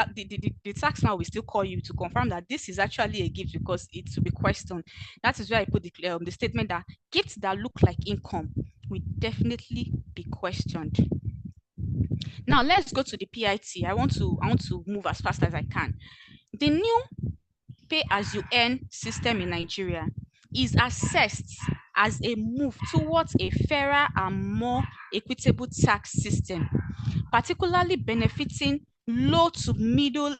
tax man will still call you to confirm that this is actually a gift, because it will be questioned. That is why I put the statement that gifts that look like income will definitely be questioned. Now let's go to the PIT. I want to move as fast as I can. The new pay as you earn system in Nigeria is assessed as a move towards a fairer and more equitable tax system, particularly benefiting low to middle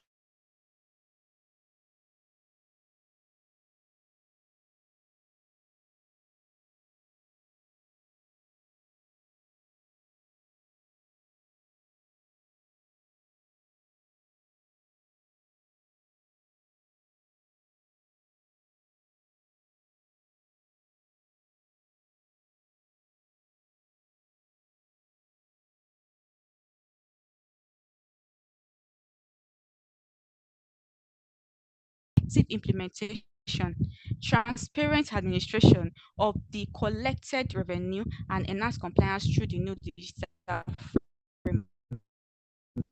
implementation, transparent administration of the collected revenue, and enhanced compliance through the new digital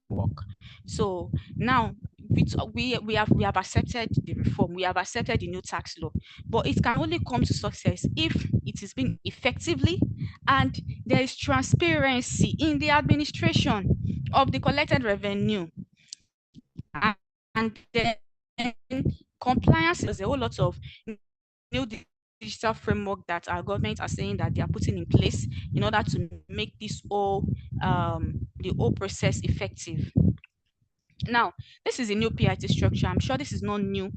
framework. So now we have accepted the reform, we have accepted the new tax law, but it can only come to success if it is being effectively and there is transparency in the administration of the collected revenue. And then compliance is a whole lot of new digital framework that our government are saying that they are putting in place in order to make this the whole process effective. Now, this is a new PIT structure. I'm sure this is not new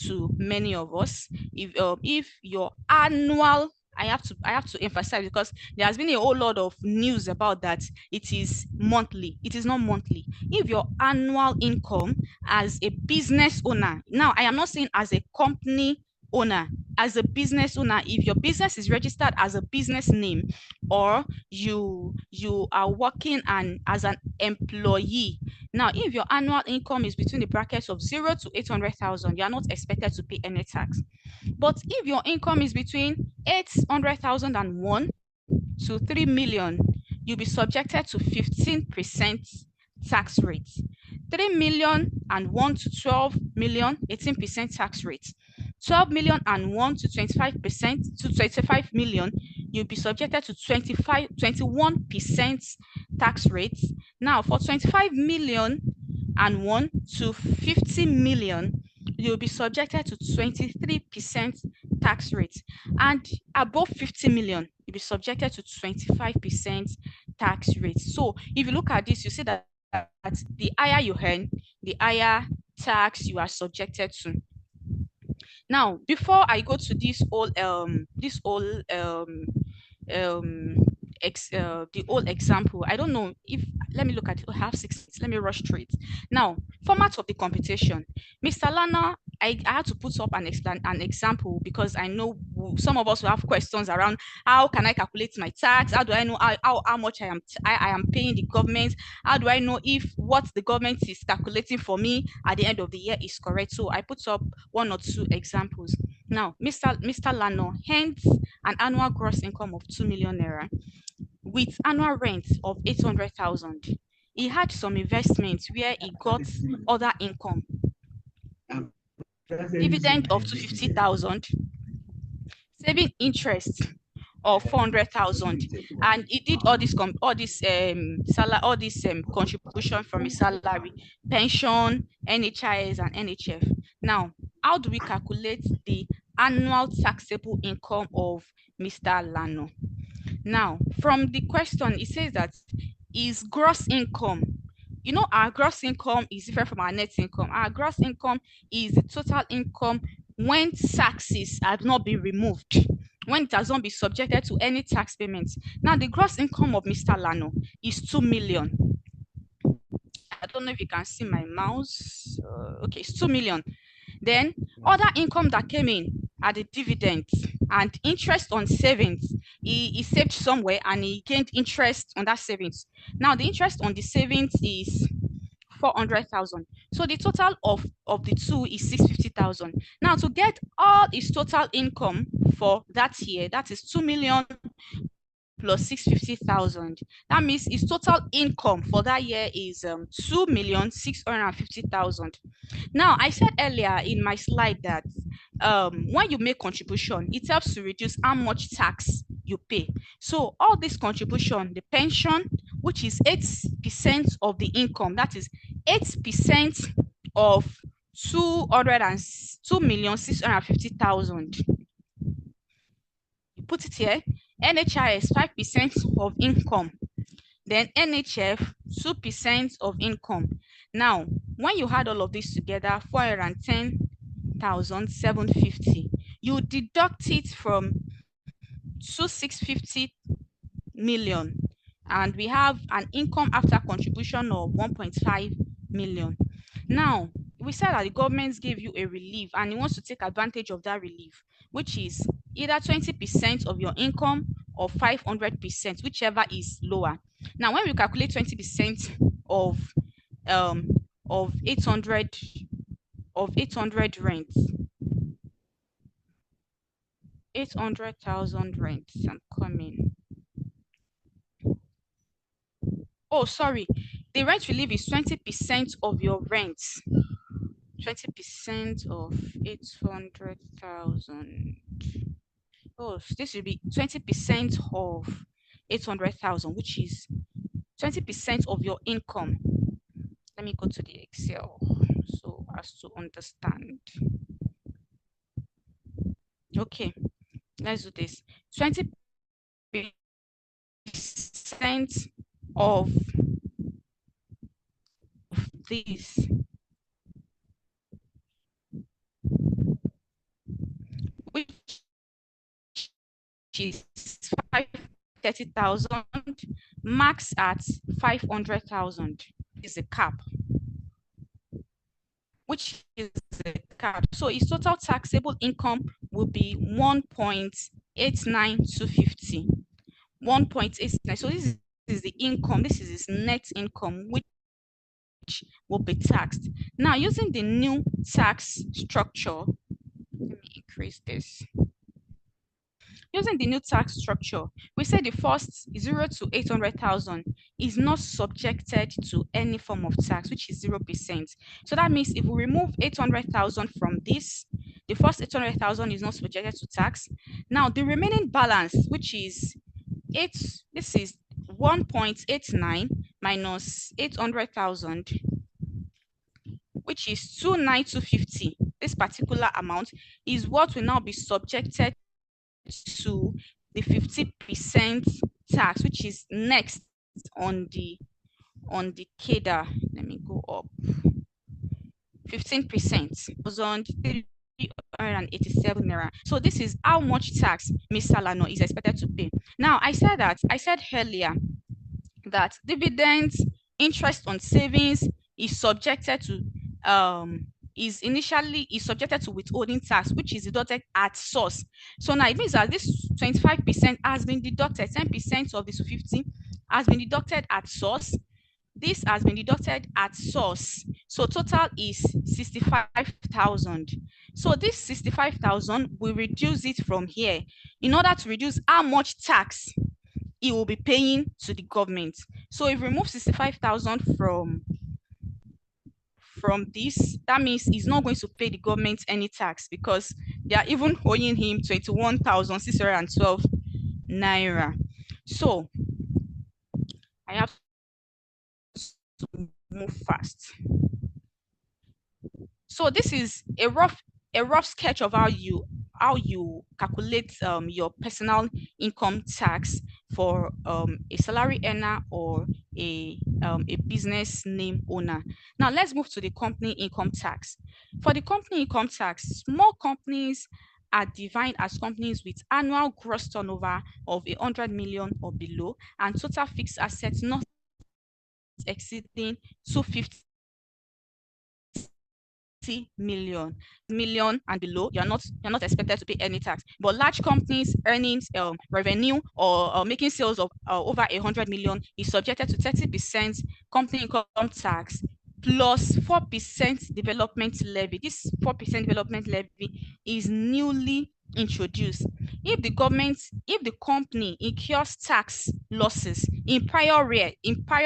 to many of us. If your annual, I have to emphasize, because there has been a whole lot of news about that it is monthly. It is not monthly. If your annual income as a business owner, now I am not saying as a company owner, as a business owner, if your business is registered as a business name, or you are working as an employee. Now, if your annual income is between the brackets of 0 to 800,000, you are not expected to pay any tax. But if your income is between 800,001 to 3 million, you'll be subjected to 15% tax rate. 3 million and 1 to 12 million, 18% tax rate. 12 million and 1 to 25% to 25 million, you'll be subjected to 21% tax rate. Now, for 25 million and 1 to 50 million, you'll be subjected to 23% tax rate. And above 50 million, you'll be subjected to 25% tax rate. So if you look at this, you see that the higher you earn, the higher tax you are subjected to. Now, before I go to the old example, I don't know if, let me look at it. I have 6 minutes. Let me rush through it. Now, format of the computation. Mr. Lana I had to put up an example because I know some of us will have questions around how can I calculate my tax? How do I know how much I am paying the government? How do I know if what the government is calculating for me at the end of the year is correct? So I put up 1 or 2 examples. Now, Mr. Lano, hence an annual gross income of 2 million naira with annual rent of 800,000. He had some investments where he got other income. Dividend of 250,000, saving interest of 400,000, and he did all this contribution from his salary, pension, NHIS and NHF. Now, how do we calculate the annual taxable income of Mr. Lano? Now, from the question, it says that his gross income, you know, our gross income is different from our net income. Our gross income is the total income when taxes have not been removed, when it has not been subjected to any tax payments. Now, the gross income of Mr. Lano is 2 million. I don't know if you can see my mouse. Okay, it's 2 million. Then other income that came in are the dividends and interest on savings. He saved somewhere and he gained interest on that savings. Now the interest on the savings is 400,000. So the total of the two is 650,000. Now to get all his total income for that year, that is 2 million plus 650,000. That means his total income for that year is 2,650,000. Now, I said earlier in my slide that when you make contribution, it helps to reduce how much tax you pay. So all this contribution, the pension, which is 8% of the income, that is 8% of 2,650,000. You put it here. NHIS 5% of income, then NHF 2% of income. Now, when you add all of this together, 410,750, you deduct it from 2,650 million, and we have an income after contribution of 1.5 million. Now, we said that the government gave you a relief and he wants to take advantage of that relief, which is either 20% of your income or 500%, whichever is lower. Now, when we calculate 20% of 800 rents, 800,000 rents, I'm coming. Oh, sorry, the rent relief is 20% of your rent. 20% of 800,000. Oh, this will be 20% of 800,000, which is 20% of your income. Let me go to the Excel so as to understand. Okay, let's do this. 20% of this which is 530,000, max at 500,000 is a cap, which is the cap. So his total taxable income will be 1.89250. 1.89. So this is the income. This is his net income, which will be taxed. Now, using the new tax structure, let me increase this. Using the new tax structure, we say the first 0 to 800,000 is not subjected to any form of tax, which is 0%. So that means if we remove 800,000 from this, the first 800,000 is not subjected to tax. Now the remaining balance, which is this is 1.89 minus 800,000, which is 29250. This particular amount is what will now be subjected to the 50% tax, which is next on the CADA. Let me go up. 15% was on 387 naira. So this is how much tax Mr. Lano is expected to pay. Now I said earlier that dividends, interest on savings is subjected to is subjected to withholding tax, which is deducted at source. So now it means that this 25% has been deducted, 10% of the 250 has been deducted at source. This has been deducted at source. So total is 65,000. So this 65,000, we reduce it from here in order to reduce how much tax he will be paying to the government. So if we remove 65,000 from this, that means he's not going to pay the government any tax, because they are even owing him 21,612 naira. So I have to move fast. So this is a rough sketch of how you calculate your personal income tax for a salary earner or a business name owner. Now let's move to the company income tax. For the company income tax, small companies are defined as companies with annual gross turnover of 100 million or below and total fixed assets not exceeding 250 million and below. You're not expected to pay any tax. But large companies earnings revenue or making sales of over 100 million is subjected to 30% company income tax plus 4% development levy. This 4% development levy is newly introduced. If the company incurs tax losses in prior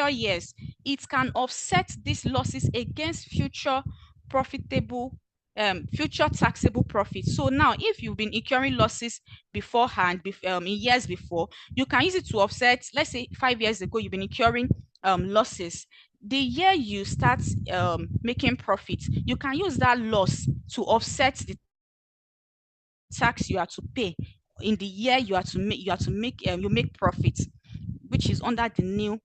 years, it can offset these losses against future taxable profits. So now, if you've been incurring losses beforehand, in years before, you can use it to offset. Let's say 5 years ago, you've been incurring losses. The year you start making profits, you can use that loss to offset the tax you have to pay in the year you make profits, which is under the new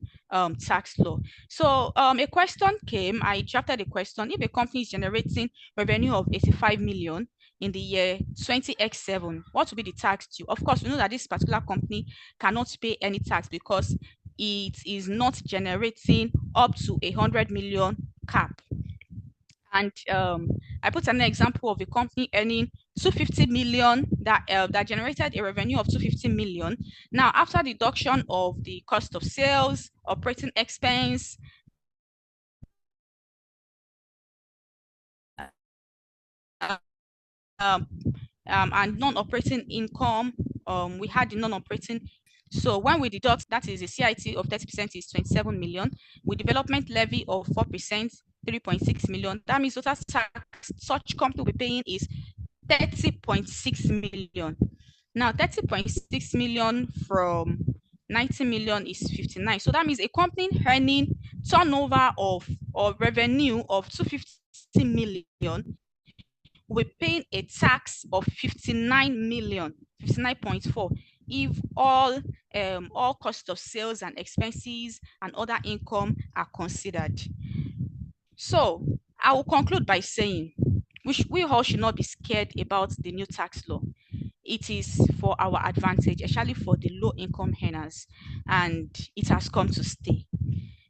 tax law. So a question came, I drafted a question. If a company is generating revenue of 85 million in the year 20x7, what will be the tax due? Of course, we know that this particular company cannot pay any tax because it is not generating up to 100 million cap. And I put an example of a company earning 250 million that generated a revenue of 250 million. Now, after deduction of the cost of sales, operating expense, and non-operating income, we had the non-operating. So when we deduct, that is a CIT of 30% is 27 million. With development levy of 4%, 3.6 million. That means total tax such company will be paying is 30.6 million. Now 30.6 million from 90 million is 59. So that means a company earning turnover of or revenue of 250 million will be paying a tax of 59 million, 59.4 if all cost of sales and expenses and other income are considered. So I will conclude by saying we all should not be scared about the new tax law. It is for our advantage, especially for the low income earners, and it has come to stay.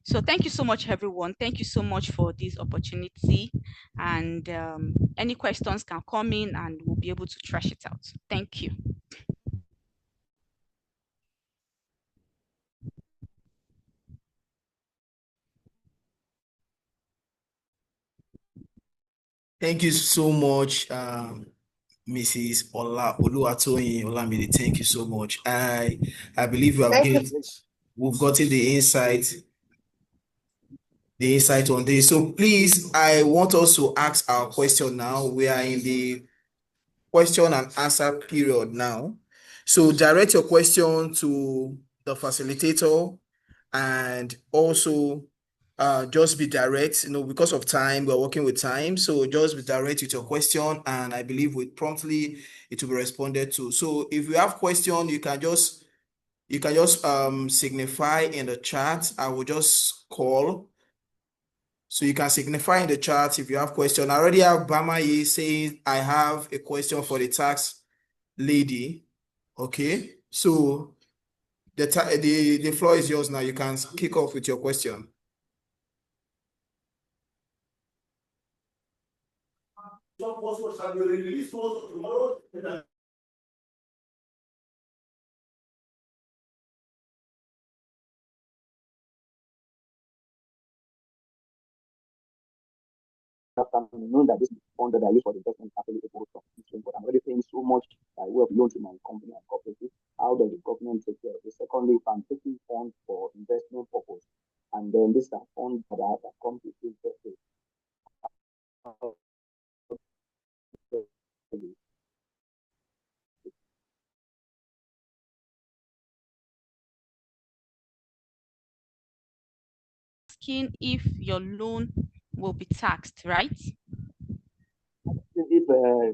So thank you so much, everyone. Thank you so much for this opportunity. And any questions can come in and we'll be able to trash it out. Thank you. Thank you so much, Mrs. Oluwatoyin Olamide. Thank you so much. I believe we've gotten the insight on this. So please, I want us to ask our question now. We are in the question and answer period now. So direct your question to the facilitator and also just be direct, because of time, we're working with time. So just be direct with your question, and I believe promptly it will be responded to. So if you have questions, you can just signify in the chat. I will just call. So you can signify in the chat if you have questions. I already have Bamayi saying, I have a question for the tax lady. Okay, so the floor is yours now. You can kick off with your question. shall be released tomorrow. Knowing that this fund that I use for the investment capital is able to, but I'm already paying so much by way of loan to my company and cooperative. How does the government take care of it? Secondly, if I'm taking funds for investment purpose, and then this is a fund that comes with interest rate. Asking if your loan will be taxed, right? If my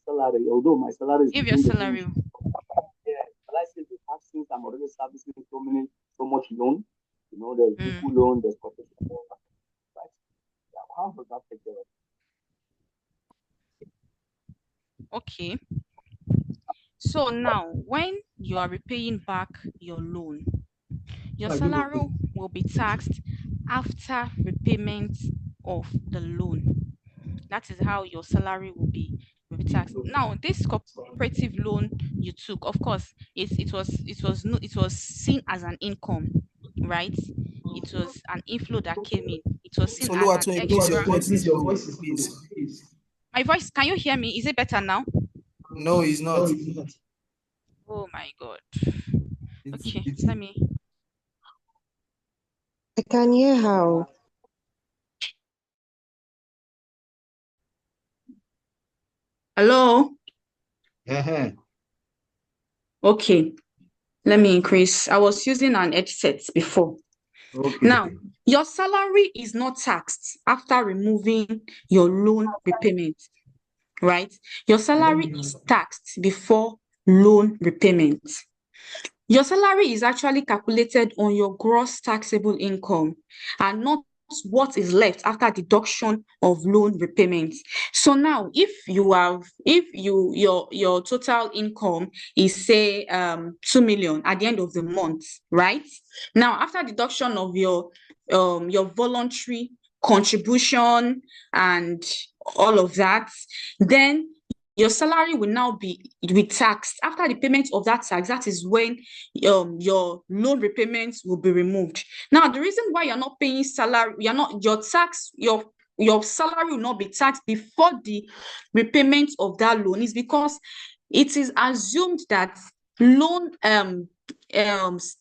salary, although my salary is If your salary, but I say the tax since I'm already servicing so much loan, you know, there's vehicle loan, there's corporate loan, right? Yeah, how does that take care of it? okay. So now, when you are repaying back your loan, your salary will be taxed after repayment of the loan. That is how your salary will be taxed. Now, this cooperative loan you took, of course, it was seen as an income, right? It was an inflow that came in. It was seen as an extra. Your voice is please. My voice, can you hear me? Is it better now? No, it's not. Oh my God. Okay, let me. I can hear how. Hello? Okay, let me increase. I was using an headset before. Okay. Now, your salary is not taxed after removing your loan repayment, right? Your salary is taxed before loan repayment. Your salary is actually calculated on your gross taxable income and not what is left after deduction of loan repayments. So now, if your total income is say 2 million at the end of the month, right? Now, after deduction of your voluntary contribution and all of that, then your salary will now be taxed. After the payment of that tax, that is when your loan repayments will be removed. Now, the reason why you're not paying salary, your salary will not be taxed before the repayment of that loan is because it is assumed that loan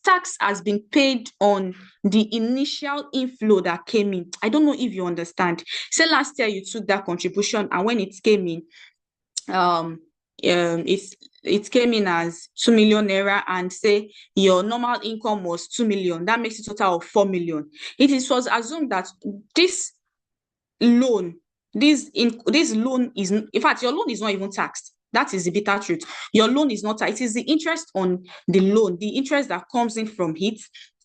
tax has been paid on the initial inflow that came in. I don't know if you understand. Say last year you took that contribution, and when it came in, it came in as 2 million naira, and say your normal income was 2 million. That makes a total of 4 million. It was assumed that this loan is, in fact, your loan is not even taxed. That is the bitter truth. Your loan is not taxed. It is the interest on the loan, the interest that comes in from it,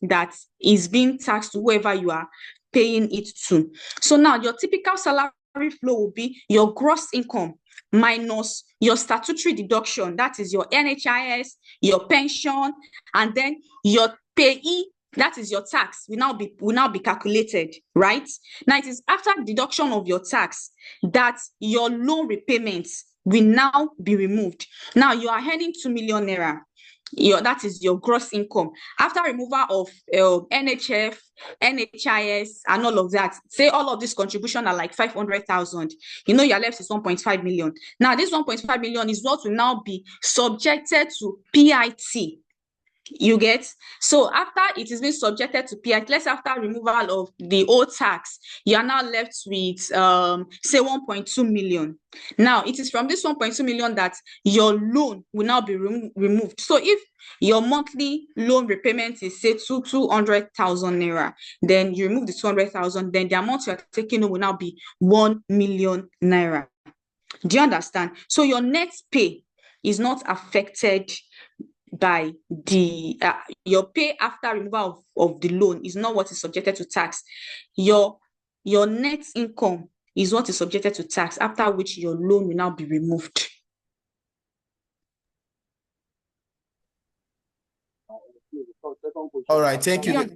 that is being taxed to whoever you are paying it to. So now your typical salary flow will be your gross income minus your statutory deduction, that is your NHIS, your pension, and then your payee, that is your tax, will now be calculated, right? Now it is after deduction of your tax that your loan repayments will now be removed. Now you are earning 2 million naira. That is your gross income. After removal of NHF, NHIS, and all of that, say all of this contribution are like 500,000. You're left with 1.5 million. Now, this 1.5 million is what will now be subjected to PIT. You get? So after it is being subjected to PIT, let's say after removal of the old tax, you are now left with say 1.2 million. Now it is from this 1.2 million that your loan will now be removed. So if your monthly loan repayment is say 200,000 naira, then you remove the 200,000, then the amount you are taking will now be 1 million naira. Do you understand? So your net pay is not affected by the your pay after removal of the loan is not what is subjected to tax. Your net income is what is subjected to tax, after which your loan will now be removed. All right, thank you.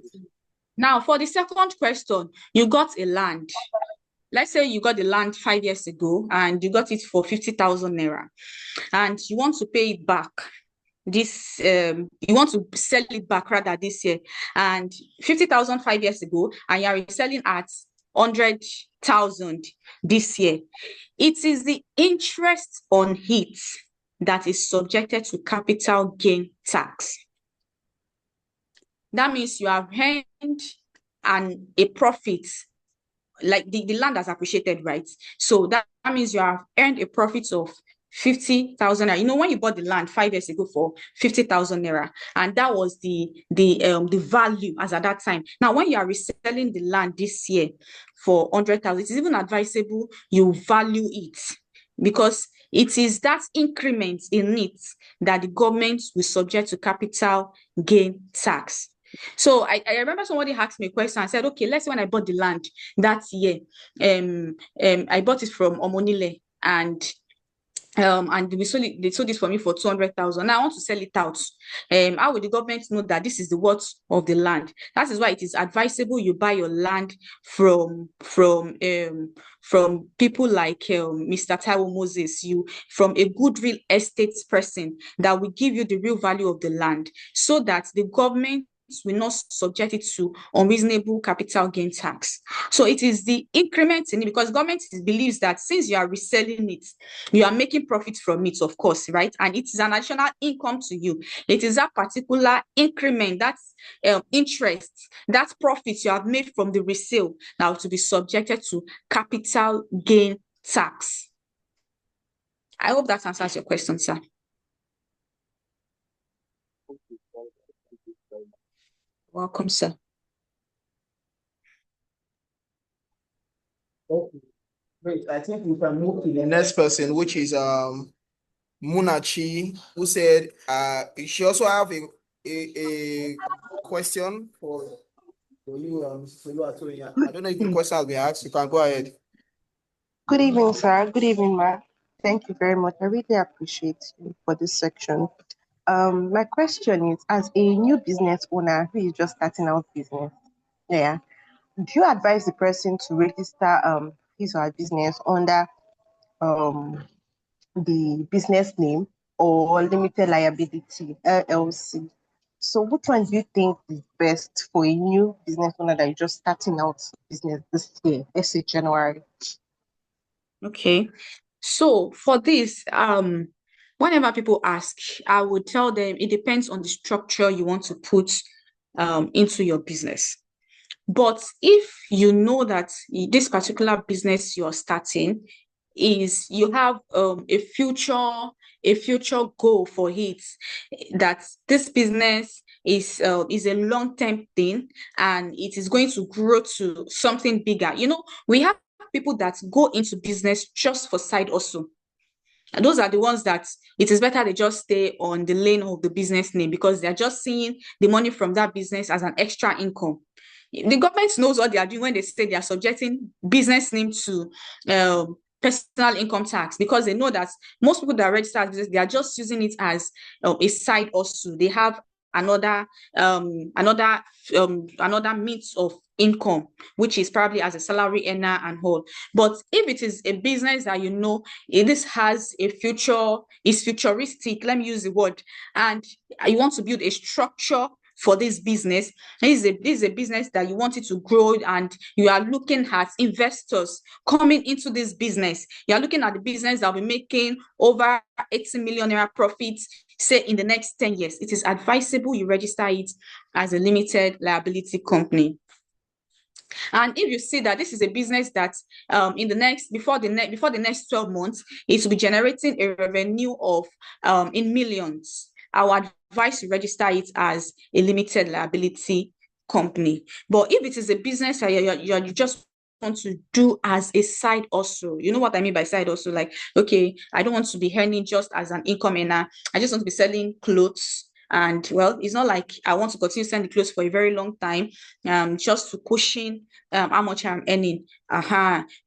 Now, for the second question, you got a land. let's say you got the land 5 years ago and you got it for 50,000 naira, and you want to pay it back this you want to sell it back rather this year, and 50,000 5 years ago, and you are selling at 100,000 this year. It is the interest on it that is subjected to capital gain tax. That means you have earned a profit, like the land has appreciated, right? So that means you have earned a profit of 50,000 naira. You know, when you bought the land 5 years ago for 50,000 naira, and that was the value as at that time. Now, when you are reselling the land this year for 100,000, it is even advisable you value it, because it is that increment in it that the government will subject to capital gain tax. So I remember somebody asked me a question. I said, okay, let's say when I bought the land that year, I bought it from Omonile, and they sold this for me for 200,000. Now I want to sell it out. How will the government know that this is the worth of the land? That is why it is advisable you buy your land from people like Mr. Taiwo Moses, from a good real estate person that will give you the real value of the land, so that the government will not subject it to unreasonable capital gain tax. So it is the increment in it, because government believes that since you are reselling it, you are making profit from it, of course, right? And it is an additional income to you. It is that particular increment, that's interest, that profit you have made from the resale, now to be subjected to capital gain tax. I hope that answers your question, sir. Welcome, sir. Okay. Great. I think we can move to the next person, which is Munachi, who said she also have a question for you, Oluwatoyin. I don't know if the question has been asked. You can go ahead. Good evening, sir. Good evening, ma. Thank you very much. I really appreciate you for this section. My question is, as a new business owner who is just starting out business, do you advise the person to register his or her business under the business name or limited liability, LLC? So which one do you think is best for a new business owner that is just starting out business this year, let's say January? Okay. So for this, whenever people ask, I would tell them it depends on the structure you want to put into your business. But if you know that this particular business you're starting is, you have a future goal for it, that this business is a long-term thing and it is going to grow to something bigger. You know, we have people that go into business just for side hustle. And those are the ones that it is better they just stay on the lane of the business name, because they're just seeing the money from that business as an extra income. The government knows what they are doing when they say they are subjecting business name to personal income tax, because they know that most people that register as business, they are just using it as a side hustle. They have another means of income, which is probably as a salary earner and all. But if it is a business that you know this has a future, is futuristic, let me use the word, and you want to build a structure for this business, this is a business that you want it to grow, and you are looking at investors coming into this business. You are looking at the business that will be making over 80 million naira profits, say in the next 10 years. It is advisable you register it as a limited liability company. And if you see that this is a business that before the next 12 months, it will be generating a revenue of in millions, I would advise you register it as a limited liability company. But if it is a business that you just want to do as a side hustle, you know what I mean by side hustle? Like, okay, I don't want to be earning just as an income earner. I just want to be selling clothes. And well, it's not like I want to continue selling the clothes for a very long time, just to cushion how much I'm earning.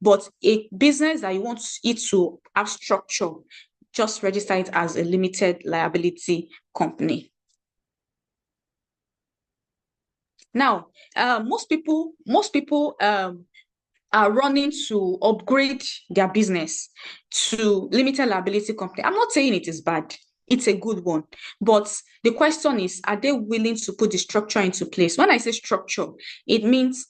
But a business that you want it to have structure, just register it as a limited liability company. Now, most people are running to upgrade their business to limited liability company, I'm not saying it is bad. It's a good one. But the question is, are they willing to put the structure into place? When I say structure, it means,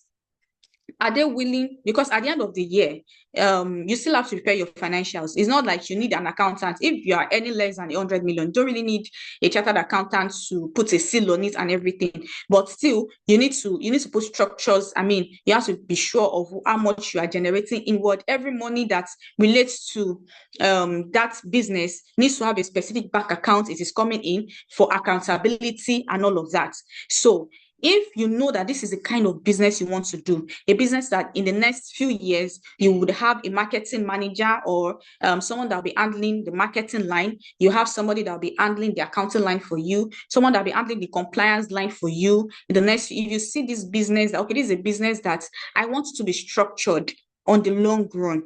are they willing? Because at the end of the year, you still have to prepare your financials. It's not like you need an accountant. If you are any less than 100 million, you don't really need a chartered accountant to put a seal on it and everything. But still, you need to put structures. I mean, you have to be sure of how much you are generating inward. Every money that relates to that business needs to have a specific bank account. It is coming in for accountability and all of that. So if you know that this is the kind of business you want to do, a business that in the next few years you would have a marketing manager or someone that will be handling the marketing line, you have somebody that will be handling the accounting line for you, someone that will be handling the compliance line for you. In the next, if you see this business, okay, this is a business that I want to be structured on the long run,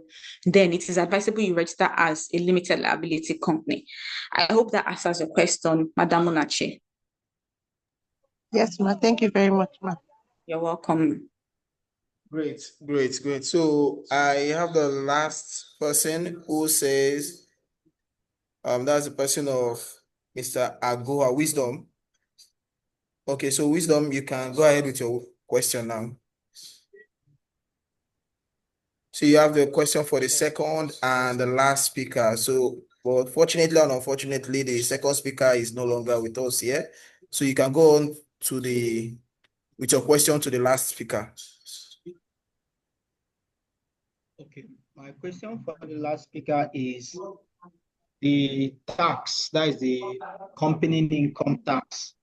then it is advisable you register as a limited liability company. I hope that answers your question, Madam Munachi. Yes, ma. Thank you very much, ma. You're welcome. Great. So I have the last person who says, that's the person of Mr. Agoa Wisdom. Okay, so Wisdom, you can go ahead with your question now. So you have the question for the second and the last speaker. So, but fortunately and unfortunately, the second speaker is no longer with us here. So you can go on with your question to the last speaker. Okay, my question for the last speaker is the tax, that is the company income tax.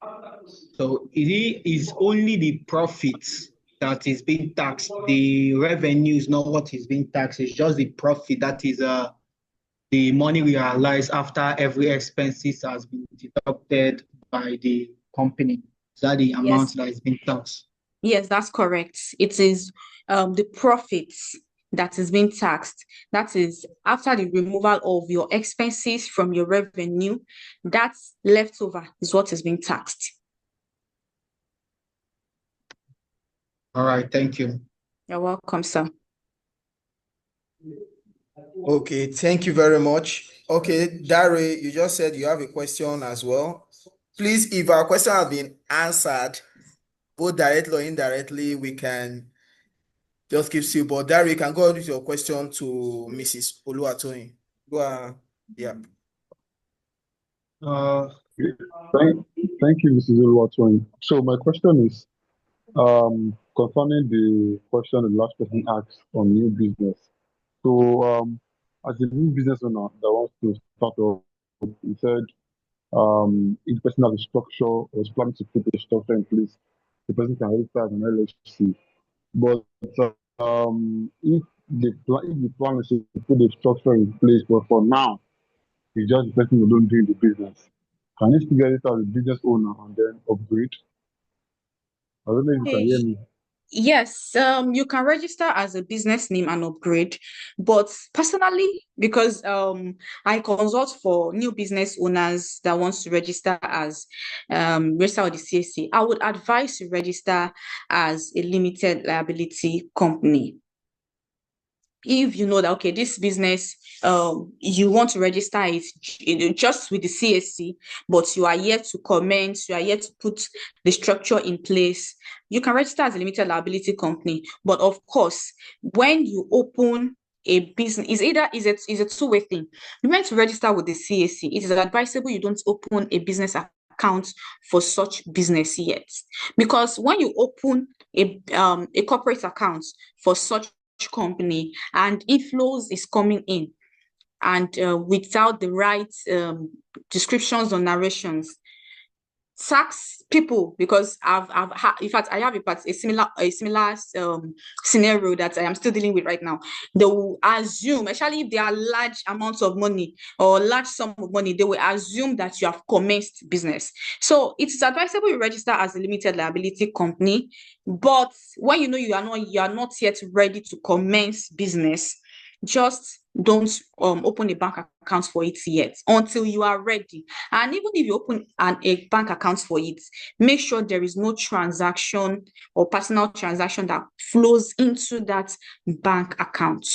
So it is only the profits that is being taxed. The revenue is not what is being taxed. It's just the profit, that is the money we realize after every expenses has been deducted by the company. Is that the amount that is being taxed? Yes, that's correct. It is the profits that is being taxed. That is after the removal of your expenses from your revenue, that's leftover is what is being taxed. All right, thank you. You're welcome, sir. Okay, thank you very much. Okay, Dare, you just said you have a question as well. Please, if our question has been answered, both directly or indirectly, we can just keep still. But Dare, you can go on with your question to Mrs. Oluwatoyin. Go on. Yeah. Thank you, Mrs. Oluwatoyin. So my question is concerning the question the last person asked on new business. So as a new business owner that wants to start off, he said if the person has a structure or is planning to put a structure in place, the person can register as an LLC. But if the plan is to put the structure in place, but for now, it's just the person who don't do the business, can you still get it as a business owner and then upgrade? I don't know if you can hear me. Yes, you can register as a business name and upgrade, but personally, because I consult for new business owners that wants to register as register with the CAC, I would advise you register as a limited liability company. If you know that, okay, this business, you want to register it just with the CAC, but you are yet to commence, you are yet to put the structure in place, you can register as a limited liability company. But of course, when you open a business, is a two-way thing. You want to register with the CAC, it is advisable you don't open a business account for such business yet, because when you open a corporate account for such company and inflows is coming in and without the right descriptions or narrations, tax people, because in fact I have a similar scenario that I am still dealing with right now. They will assume, especially if there are large amounts of money or large sum of money, they will assume that you have commenced business. So it is advisable you register as a limited liability company, but when you know you are not yet ready to commence business, just don't open a bank account for it yet until you are ready. And even if you open a bank account for it, make sure there is no transaction or personal transaction that flows into that bank account.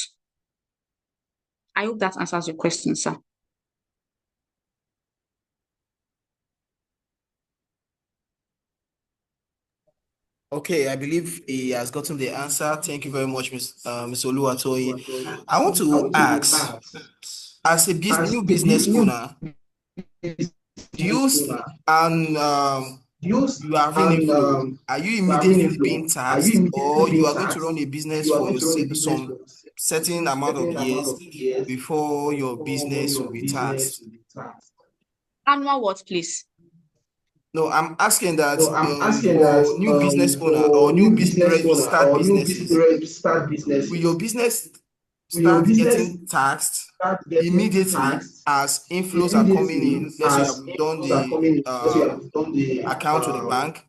I hope that answers your question, sir. Okay, I believe he has gotten the answer. Thank you very much, Ms. Oluwatoyin. I want to ask, as a new business owner, do you you are having a flow? Are you immediately being taxed, or you are going to run a business for some certain amount of years before your business will be taxed? Annual what, please? No, I'm asking that for new business owner or new registered businesses, will your business start getting taxed immediately as inflows are coming in? Let's say you have done the account with the bank,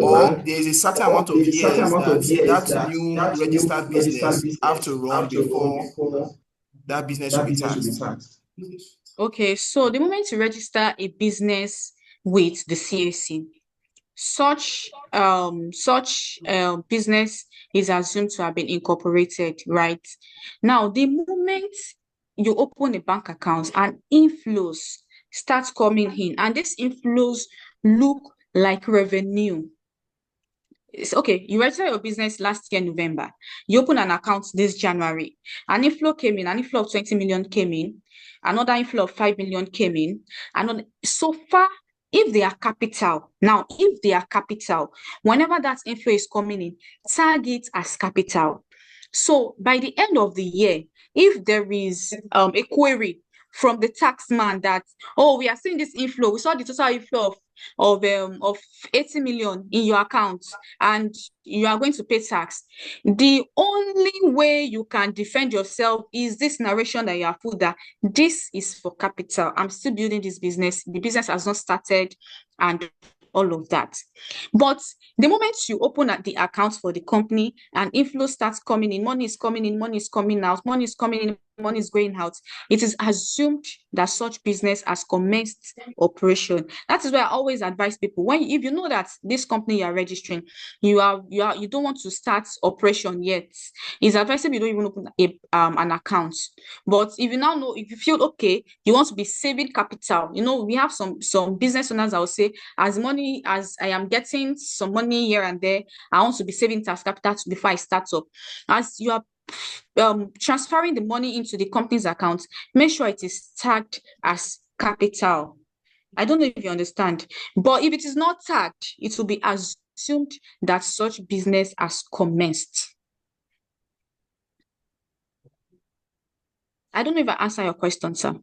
or there's a certain amount of years that new registered business have to run before that business will be taxed. Okay, so the moment you register a business with the CAC, such business is assumed to have been incorporated, right? Now, the moment you open a bank account and inflows start coming in, and these inflows look like revenue. It's okay, you registered your business last year, November. You open an account this January. An inflow came in, an inflow of 20 million came in, another inflow of 5 million came in. And so far, if they are capital, whenever that inflow is coming in, tag it as capital. So by the end of the year, if there is a query from the taxman that, oh, we are seeing this inflow, we saw the total inflow of 80 million in your account and you are going to pay tax, the only way you can defend yourself is this narration that you have put, that this is for capital. I'm still building this business. The business has not started and all of that. But the moment you open the account for the company and inflow starts coming in, money is coming in, money is coming out, money is coming in, money is going out, it is assumed that such business has commenced operation. That is why I always advise people, if you know that this company you are registering, you don't want to start operation yet, it's advisable you don't even open an account. But if you now know, if you feel okay, you want to be saving capital, we have some business owners that will say, as I am getting some money here and there, I want to be saving tax capital before I start up. As you are transferring the money into the company's account, make sure it is tagged as capital. I don't know if you understand, but if it is not tagged, it will be assumed that such business has commenced. I don't know if I answer your question, sir.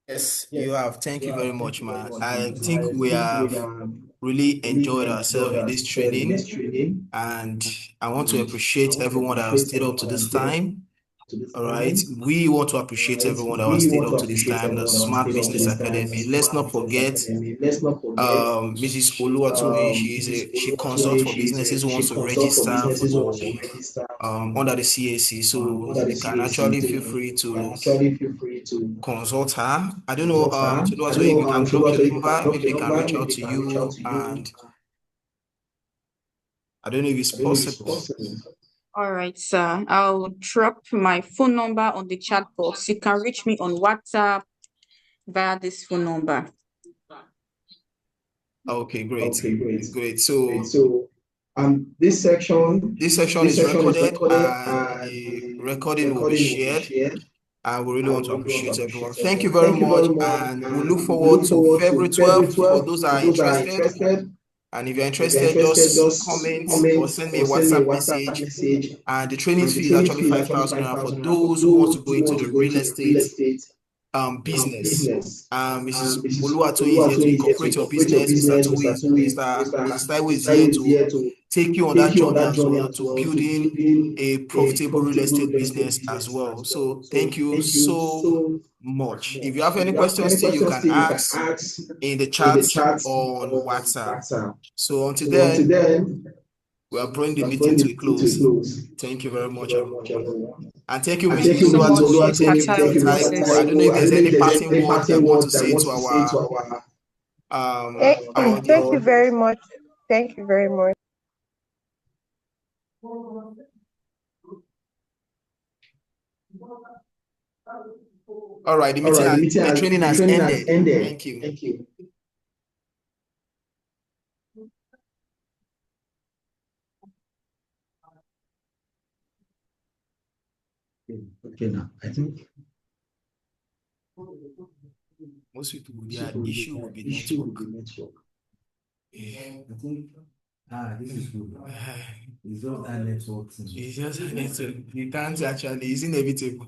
Yes, you have. Thank you very much, man. I think we have really enjoyed ourselves in this training, and I want to appreciate everyone that has stayed up to this time. All right, we want to appreciate everyone that has stayed up to this time, the Smart Business Academy. Let's not forget Mrs. Oluwatoyin. She consults for businesses who wants to register under the CAC, so they can actually feel free to consult her. I don't know, Oluwatoyin, you can drop your number, maybe they can reach out to you, and I don't know if it's possible. All right, sir. I'll drop my phone number on the chat box. You can reach me on WhatsApp via this phone number. Okay, great. So this section is recorded, and the recording will be shared. And we really want to appreciate everyone. Thank you very much, and we look forward to February 12th for those that are interested. And if you're interested, just comment or send me a WhatsApp message. And the training fee is actually 5,000 naira for those who want to go into the real estate business. Mrs. Oluwatoyin is here to incorporate your business. Mr. Taiwo is here to take you on that journey as well, to building a profitable real estate business as well. So thank you so much. If you have any questions still, you can ask in the chat on WhatsApp. So until then, we are bringing the meeting to a close. Thank you very much, everyone. And thank you, Mrs. so much, Oluwatoyin. Taiwo. I don't know if there's any parting word that you want to say to our Thank you very much. Thank you very much. All right, the training has ended. Thank you. Okay, now I think most people, their issue will be network. Yeah. I think this is good. It's just that network thing. It's just a network. You can't actually, it's inevitable.